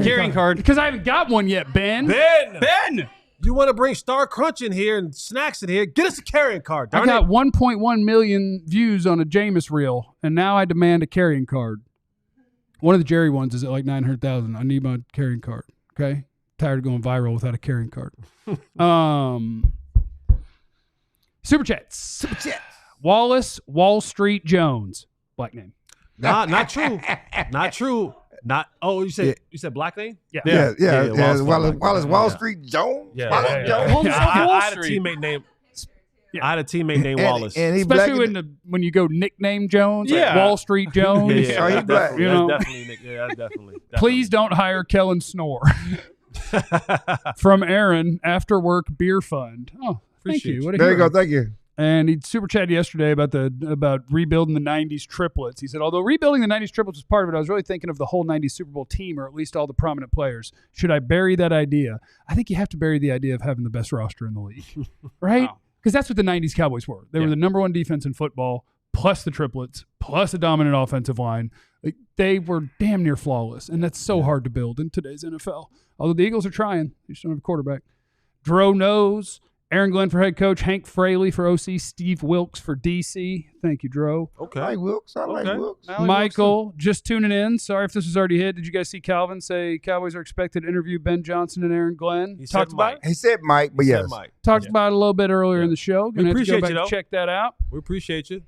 carrying card. Because I haven't got one yet, Ben. Ben! You want to bring Star Crunch in here and snacks in here? Get us a carrying card. I got 1.1 million views on a Jameis reel, and now I demand a carrying card. One of the Jerry ones is at like 900,000. I need my carrying card. Okay, tired of going viral without a carrying card. Super chats. Wallace Wall Street Jones, black name. Not true. Not true. Not. Oh, you said black name? Yeah. Wallace Wall Street Jones. Wallace Jones. I had a teammate named. I had a teammate named Wallace. And he especially when you go nickname Jones, like Wall Street Jones. That's black. definitely. Please don't hire Kellen Snore. From Aaron, After Work Beer Fund. Oh, thank you. What a There you hero. go. Thank you. And he super chatted yesterday about rebuilding the 90s triplets. He said, although rebuilding the 90s triplets was part of it, I was really thinking of the whole 90s Super Bowl team, or at least all the prominent players. Should I bury that idea? I think you have to bury the idea of having the best roster in the league, right? Because that's what the 90s Cowboys were. They were the number one defense in football, plus the triplets, plus a dominant offensive line. Like, they were damn near flawless, and that's so hard to build in today's NFL. Although the Eagles are trying. They just don't have a quarterback. Dro knows. Aaron Glenn for head coach, Hank Fraley for OC, Steve Wilkes for DC. Thank you, Dro. Okay. I like Wilkes. I like Wilkes. Michael, just tuning in. Sorry if this was already hit. Did you guys see Calvin say Cowboys are expected to interview Ben Johnson and Aaron Glenn? He Talked said about Mike. it. He said Mike, but yes. Talked about it a little bit earlier in the show. Gonna have to go appreciate back you, and though. check that out. We appreciate you.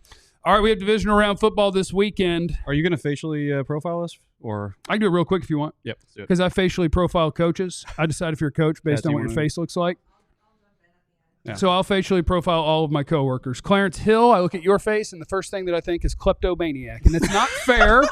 All right, we have divisional round football this weekend. Are you going to facially profile us? Or I can do it real quick if you want. Yep, let's do it. Because I facially profile coaches. I decide if you're a coach based Yeah, on do what you your wanna- face looks like. Yeah. So I'll facially profile all of my coworkers. Clarence Hill, I look at your face, and the first thing that I think is kleptomaniac. And it's not fair.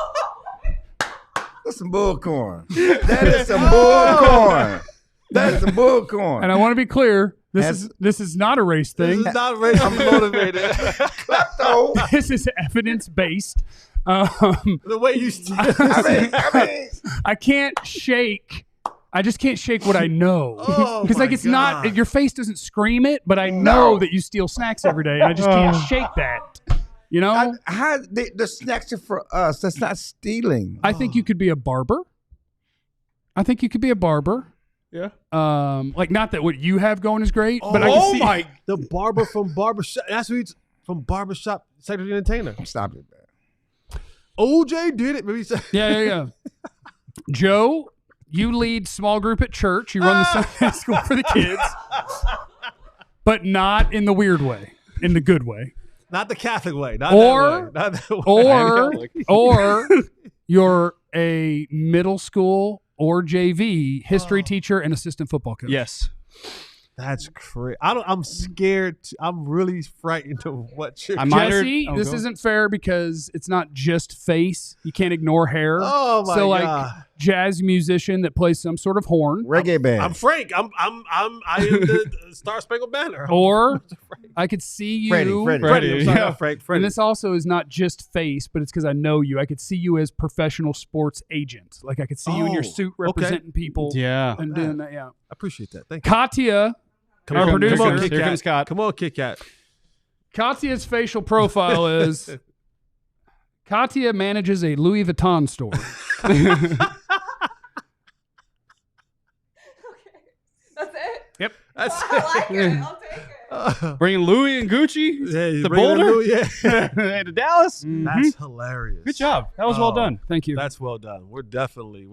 That's some bullcorn. That is some bullcorn. That is some bullcorn. And I want to be clear, this is not a race thing. This is not racially motivated. Klepto. This is evidence-based. The way you I mean, I can't shake. I just can't shake what I know. Oh, Because my it's not, God. your face doesn't scream it, but I know that you steal snacks every day. And I just can't shake that. You know? the snacks are for us. That's not stealing. I think you could be a barber. I think you could be a barber. Yeah. Like, not that what you have going is great, but I can see. The barber from Barbershop. That's who he's from Barbershop, Secretary Entertainer. Stop it, man. OJ did it. Maybe he said. Yeah. Joe, you lead small group at church. You run the Sunday school for the kids, but not in the weird way, in the good way. Not the Catholic way. Not Or- that way. Not that way. Or you're a middle school or JV history teacher and assistant football coach. Yes. That's crazy. I'm scared. I'm really frightened of what you're. I'm minored- Jesse, Oh, this go. isn't fair because it's not just face. You can't ignore hair. Oh my so like God. jazz musician that plays some sort of horn. Reggae band. I'm Frank. I am the Star Spangled Banner. Or I could see you. Freddie. Freddie. I'm sorry, Yeah. not Frank. And Freddie. this also is not just face, but it's because I know you. I could see you as professional sports agent. Like I could see you in your Oh, suit okay. representing people Yeah. and doing that. Yeah. I appreciate that. Thank you. Katya, Come our on, producer. come on, Here Kit Kat. comes Scott. Come on, Kit Kat. Katya's facial profile is Katya manages a Louis Vuitton store. That's it. Yep. That's I like it. I'll take it. Bringing Louis and Gucci Yeah, you to bring it Boulder to- yeah. and to Dallas. That's hilarious. Good job. That was well Oh, done. Thank you. That's well done. We're definitely.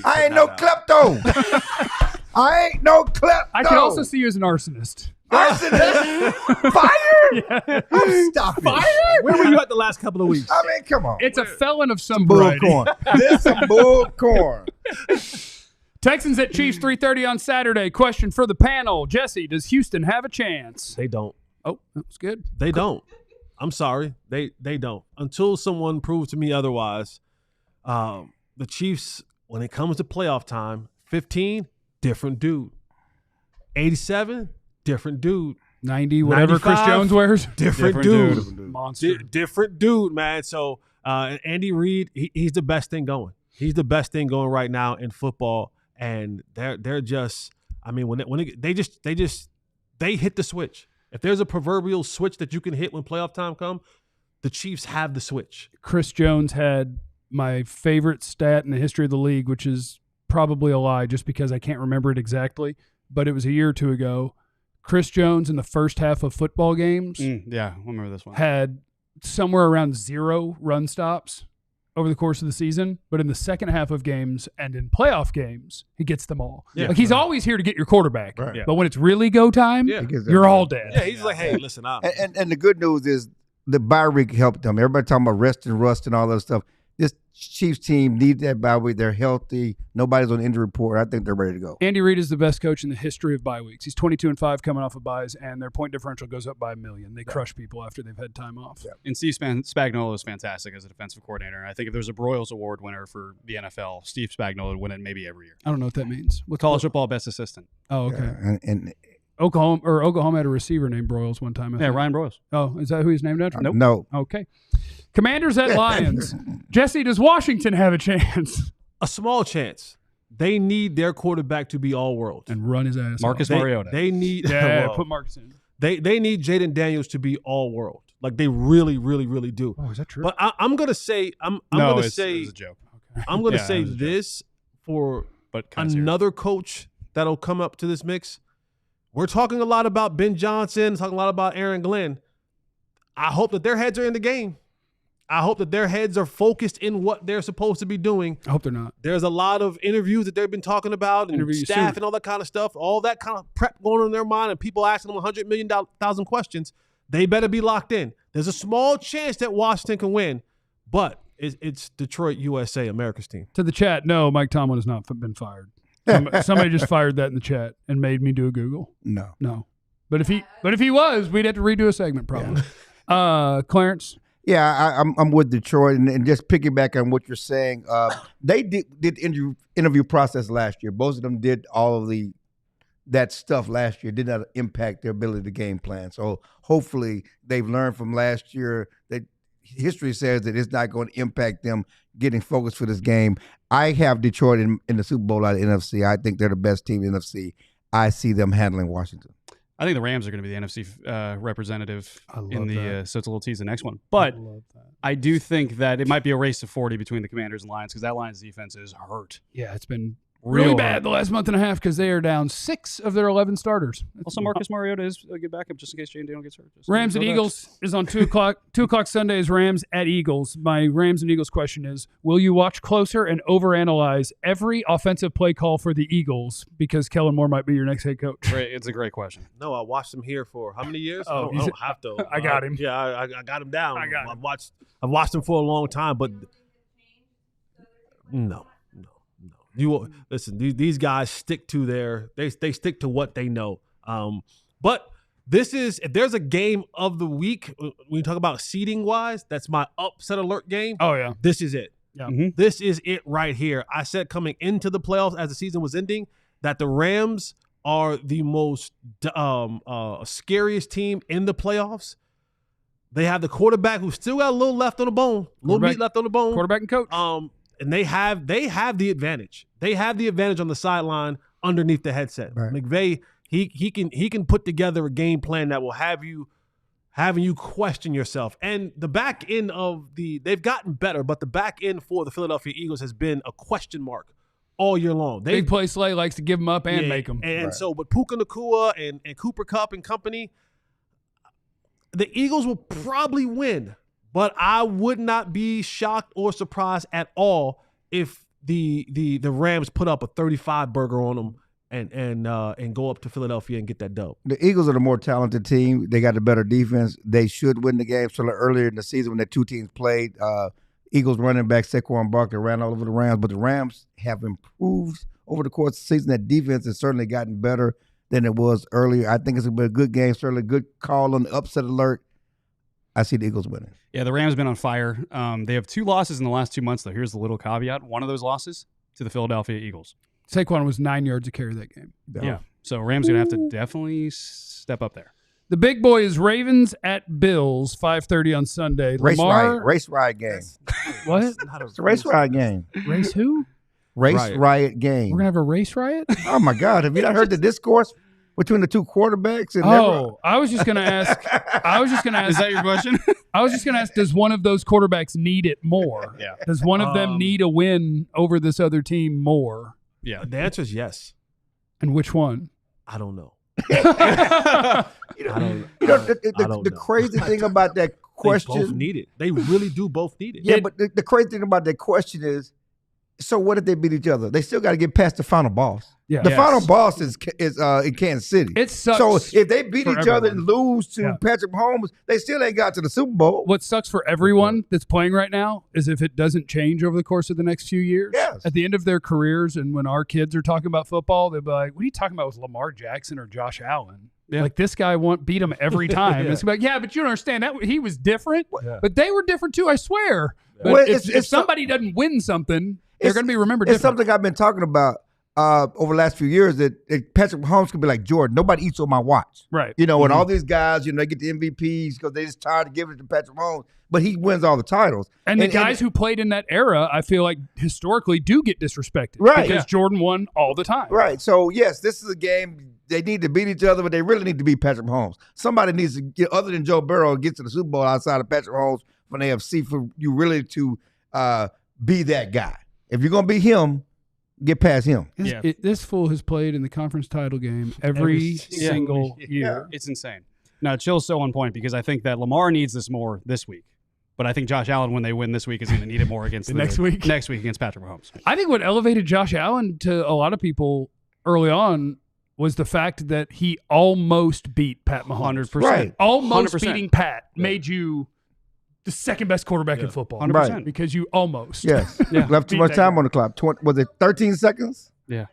I ain't putting no that out. klepto. I ain't no klepto. I can also see you as an arsonist. Arsonist. Fire. Stop it. Where were you at the last couple of weeks? I mean, come on. It's a felon of some variety. bullcorn. This some bullcorn. Texans at Chiefs 3:30 on Saturday. Question for the panel. Jesse, does Houston have a chance? They don't. Oh, that was good. They don't. I'm sorry. They don't. Until someone proves to me otherwise. The Chiefs, when it comes to playoff time, 15, different dude. 87, different dude. 90, whatever Chris 95, Jones wears. Different Different dude. Monster. Different dude, man. So Andy Reid, he's the best thing going. He's the best thing going right now in football. And they're just, I mean, they hit the switch. If there's a proverbial switch that you can hit when playoff time comes, the Chiefs have the switch. Chris Jones had my favorite stat in the history of the league, which is probably a lie just because I can't remember it exactly, but it was a year or two ago. Chris Jones in the first half of football games Yeah, I remember this one. had somewhere around 0 run stops over the course of the season, but in the second half of games and in playoff games, he gets them all. Yeah. Like he's always here to get your quarterback, Right. Yeah. but when it's really go time, Yeah. you're all dead. Yeah, he's like, hey, listen, And the good news is the bye week helped them. Everybody talking about rest and rust and all that stuff. This Chiefs team needs that bye week. They're healthy. Nobody's on the injury report. I think they're ready to go. Andy Reid is the best coach in the history of bye weeks. He's 22-5 coming off of byes, and their point differential goes up by 1 million. They crush people after they've had time off. Yeah. And Steve Spagnuolo is fantastic as a defensive coordinator. I think if there's a Broyles Award winner for the NFL, Steve Spagnuolo would win it maybe every year. I don't know what that means. What's College football best assistant. Oh, okay. Yeah, and Oklahoma had a receiver named Broyles one time. I Yeah, think. Ryan Broyles. Oh, is that who he's named after? no. Okay. Commanders at Lions. Jesse, does Washington have a chance? a small chance. They need their quarterback to be all world. And run his ass Marcus off. Mariota. They need Yeah, well, put Marcus in. they need Jaden Daniels to be all world. Like they really, really, really do. Oh, is that true? But I'm gonna say I'm no, gonna it's say a joke. I'm gonna Yeah, say it was a joke. this for But kind of serious. another coach that'll come up to this mix. we're talking a lot about Ben Johnson, talking a lot about Aaron Glenn. I hope that their heads are in the game. I hope that their heads are focused in what they're supposed to be doing. I hope they're not. There's a lot of interviews that they've been talking about, and staff and all that kind of stuff, all that kind of prep going on in their mind, and people asking them 100 million thousand questions. They better be locked in. There's a small chance that Washington can win, but it's Detroit, USA, America's team. To the chat, no, Mike Tomlin has not been fired. Somebody just fired that in the chat and made me do a Google. No. But if he was, we'd have to redo a segment probably. Yeah. Clarence. Yeah, I'm with Detroit, and just piggyback on what you're saying. They did interview process last year. Both of them did all of that stuff last year. Did not impact their ability to game plan. So hopefully they've learned from last year. That history says that it's not going to impact them getting focused for this game. I have Detroit in the Super Bowl out of NFC. I think they're the best team in the NFC. I see them handling Washington. I think the Rams are going to be the NFC representative in the so it's a little tease the next one. But I do think that it might be a race to 40 between the Commanders and Lions because that Lions defense is hurt. Yeah, it's been really bad the last month and a half because they are down 6 of their 11 starters. Also, Marcus Mariota is a good backup just in case Jane Daniel gets hurt. Rams and Eagles is on 2 o'clock. 2 o'clock Sunday is Rams at Eagles. My Rams and Eagles question is, will you watch closer and overanalyze every offensive play call for the Eagles because Kellen Moore might be your next head coach? Great. It's a great question. No, I watched him here for how many years? Oh, I don't have to. I got him. Yeah, I got him down. I've watched him for a long time, but no. You listen. These guys stick to they stick to what they know. But this is if there's a game of the week when you talk about seeding wise, that's my upset alert game. Oh yeah, this is it. Yeah, This is it right here. I said coming into the playoffs as the season was ending that the Rams are the most scariest team in the playoffs. They have the quarterback who still got a little left on the bone, meat left on the bone. Quarterback and coach. And they have the advantage. They have the advantage on the sideline underneath the headset. Right. McVay, he can put together a game plan that will having you question yourself. And the back end of they've gotten better, but the back end for the Philadelphia Eagles has been a question mark all year long. Big play Slay likes to give them up and make them. And so with Puka Nacua and Cooper Kupp and company, the Eagles will probably win. But I would not be shocked or surprised at all if the Rams put up a 35 burger on them and go up to Philadelphia and get that dub. The Eagles are the more talented team. They got the better defense. They should win the game. So earlier in the season when the two teams played, Eagles running back Saquon Barkley ran all over the Rams, but the Rams have improved over the course of the season. That defense has certainly gotten better than it was earlier. I think it's been a good game, certainly a good call on the upset alert. I see the Eagles winning. Yeah, the Rams have been on fire. They have 2 losses in the last 2 months, though. Here's the little caveat. One of those losses to the Philadelphia Eagles. Saquon was 9 yards to carry that game. Yeah. So Rams going to have to definitely step up there. The big boy is Ravens at Bills, 5:30 on Sunday. Race riot game. What? It's a race riot game. Race who? Race riot game. We're going to have a race riot? Oh, my God. Have you not heard the discourse between the two quarterbacks? And I was just going to ask. Is that your question? I was just going to ask, does one of those quarterbacks need it more? Yeah. Does one of them need a win over this other team more? Yeah. The answer is yes. And which one? I don't know. The crazy thing about that question. They both need it. They really do both need it. Yeah, but the crazy thing about that question is, so what if they beat each other? They still got to get past the final boss. Yeah. The final boss is in Kansas City. It sucks. So if they beat each other and lose to Yeah. Patrick Mahomes, they still ain't got to the Super Bowl. What sucks for everyone that's playing right now is if it doesn't change over the course of the next few years. Yes. At the end of their careers and when our kids are talking about football, they'll be like, what are you talking about with Lamar Jackson or Josh Allen? Yeah. Like this guy beat him every time. Yeah. It's like, yeah, but you don't understand that he was different. Yeah. But they were different too, I swear. But Well, if somebody doesn't win something, they're going to be remembered It's different. something I've been talking about over the last few years that Patrick Mahomes could be like, Jordan, nobody eats on my watch. Right. You know, and all these guys, they get the MVPs because they just tired of giving it to Patrick Mahomes, but he wins all the titles. And the guys who played in that era, I feel like historically do get disrespected. Right. Because Jordan won all the time. Right. So, yes, this is a game. They need to beat each other, but they really need to beat Patrick Mahomes. Somebody needs to get, other than Joe Burrow, get to the Super Bowl outside of Patrick Mahomes from the AFC for you really to be that guy. If you're going to be him, get past him. This fool has played in the conference title game every single year. It's insane. Now, Chill's so on point because I think that Lamar needs this more this week. But I think Josh Allen, when they win this week, is going to need it more against next week against Patrick Mahomes. I think what elevated Josh Allen to a lot of people early on was the fact that he almost beat Pat Mahomes. 100%. Right. Almost 100%. beating Pat made you the second best quarterback in football. 100%. Right. Because you almost. Yes. Yeah. Left too Beat much that time guy. on the clock. Was it 13 seconds? Yeah.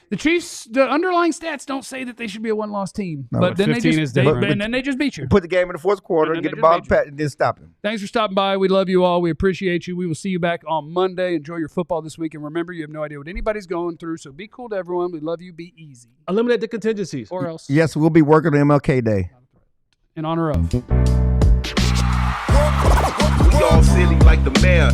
The Chiefs, the underlying stats don't say that they should be a one-loss team. No, but then 15 is different. and then they just beat you. Put the game in the fourth quarter, And then get they the just ball beat to Pat, and then stop him. Thanks for stopping by. We love you all. We appreciate you. We will see you back on Monday. Enjoy your football this week. And remember, you have no idea what anybody's going through, so be cool to everyone. We love you. Be easy. Eliminate the contingencies. Or else. Yes, we'll be working on MLK Day. In honor of. We all silly like the mayor.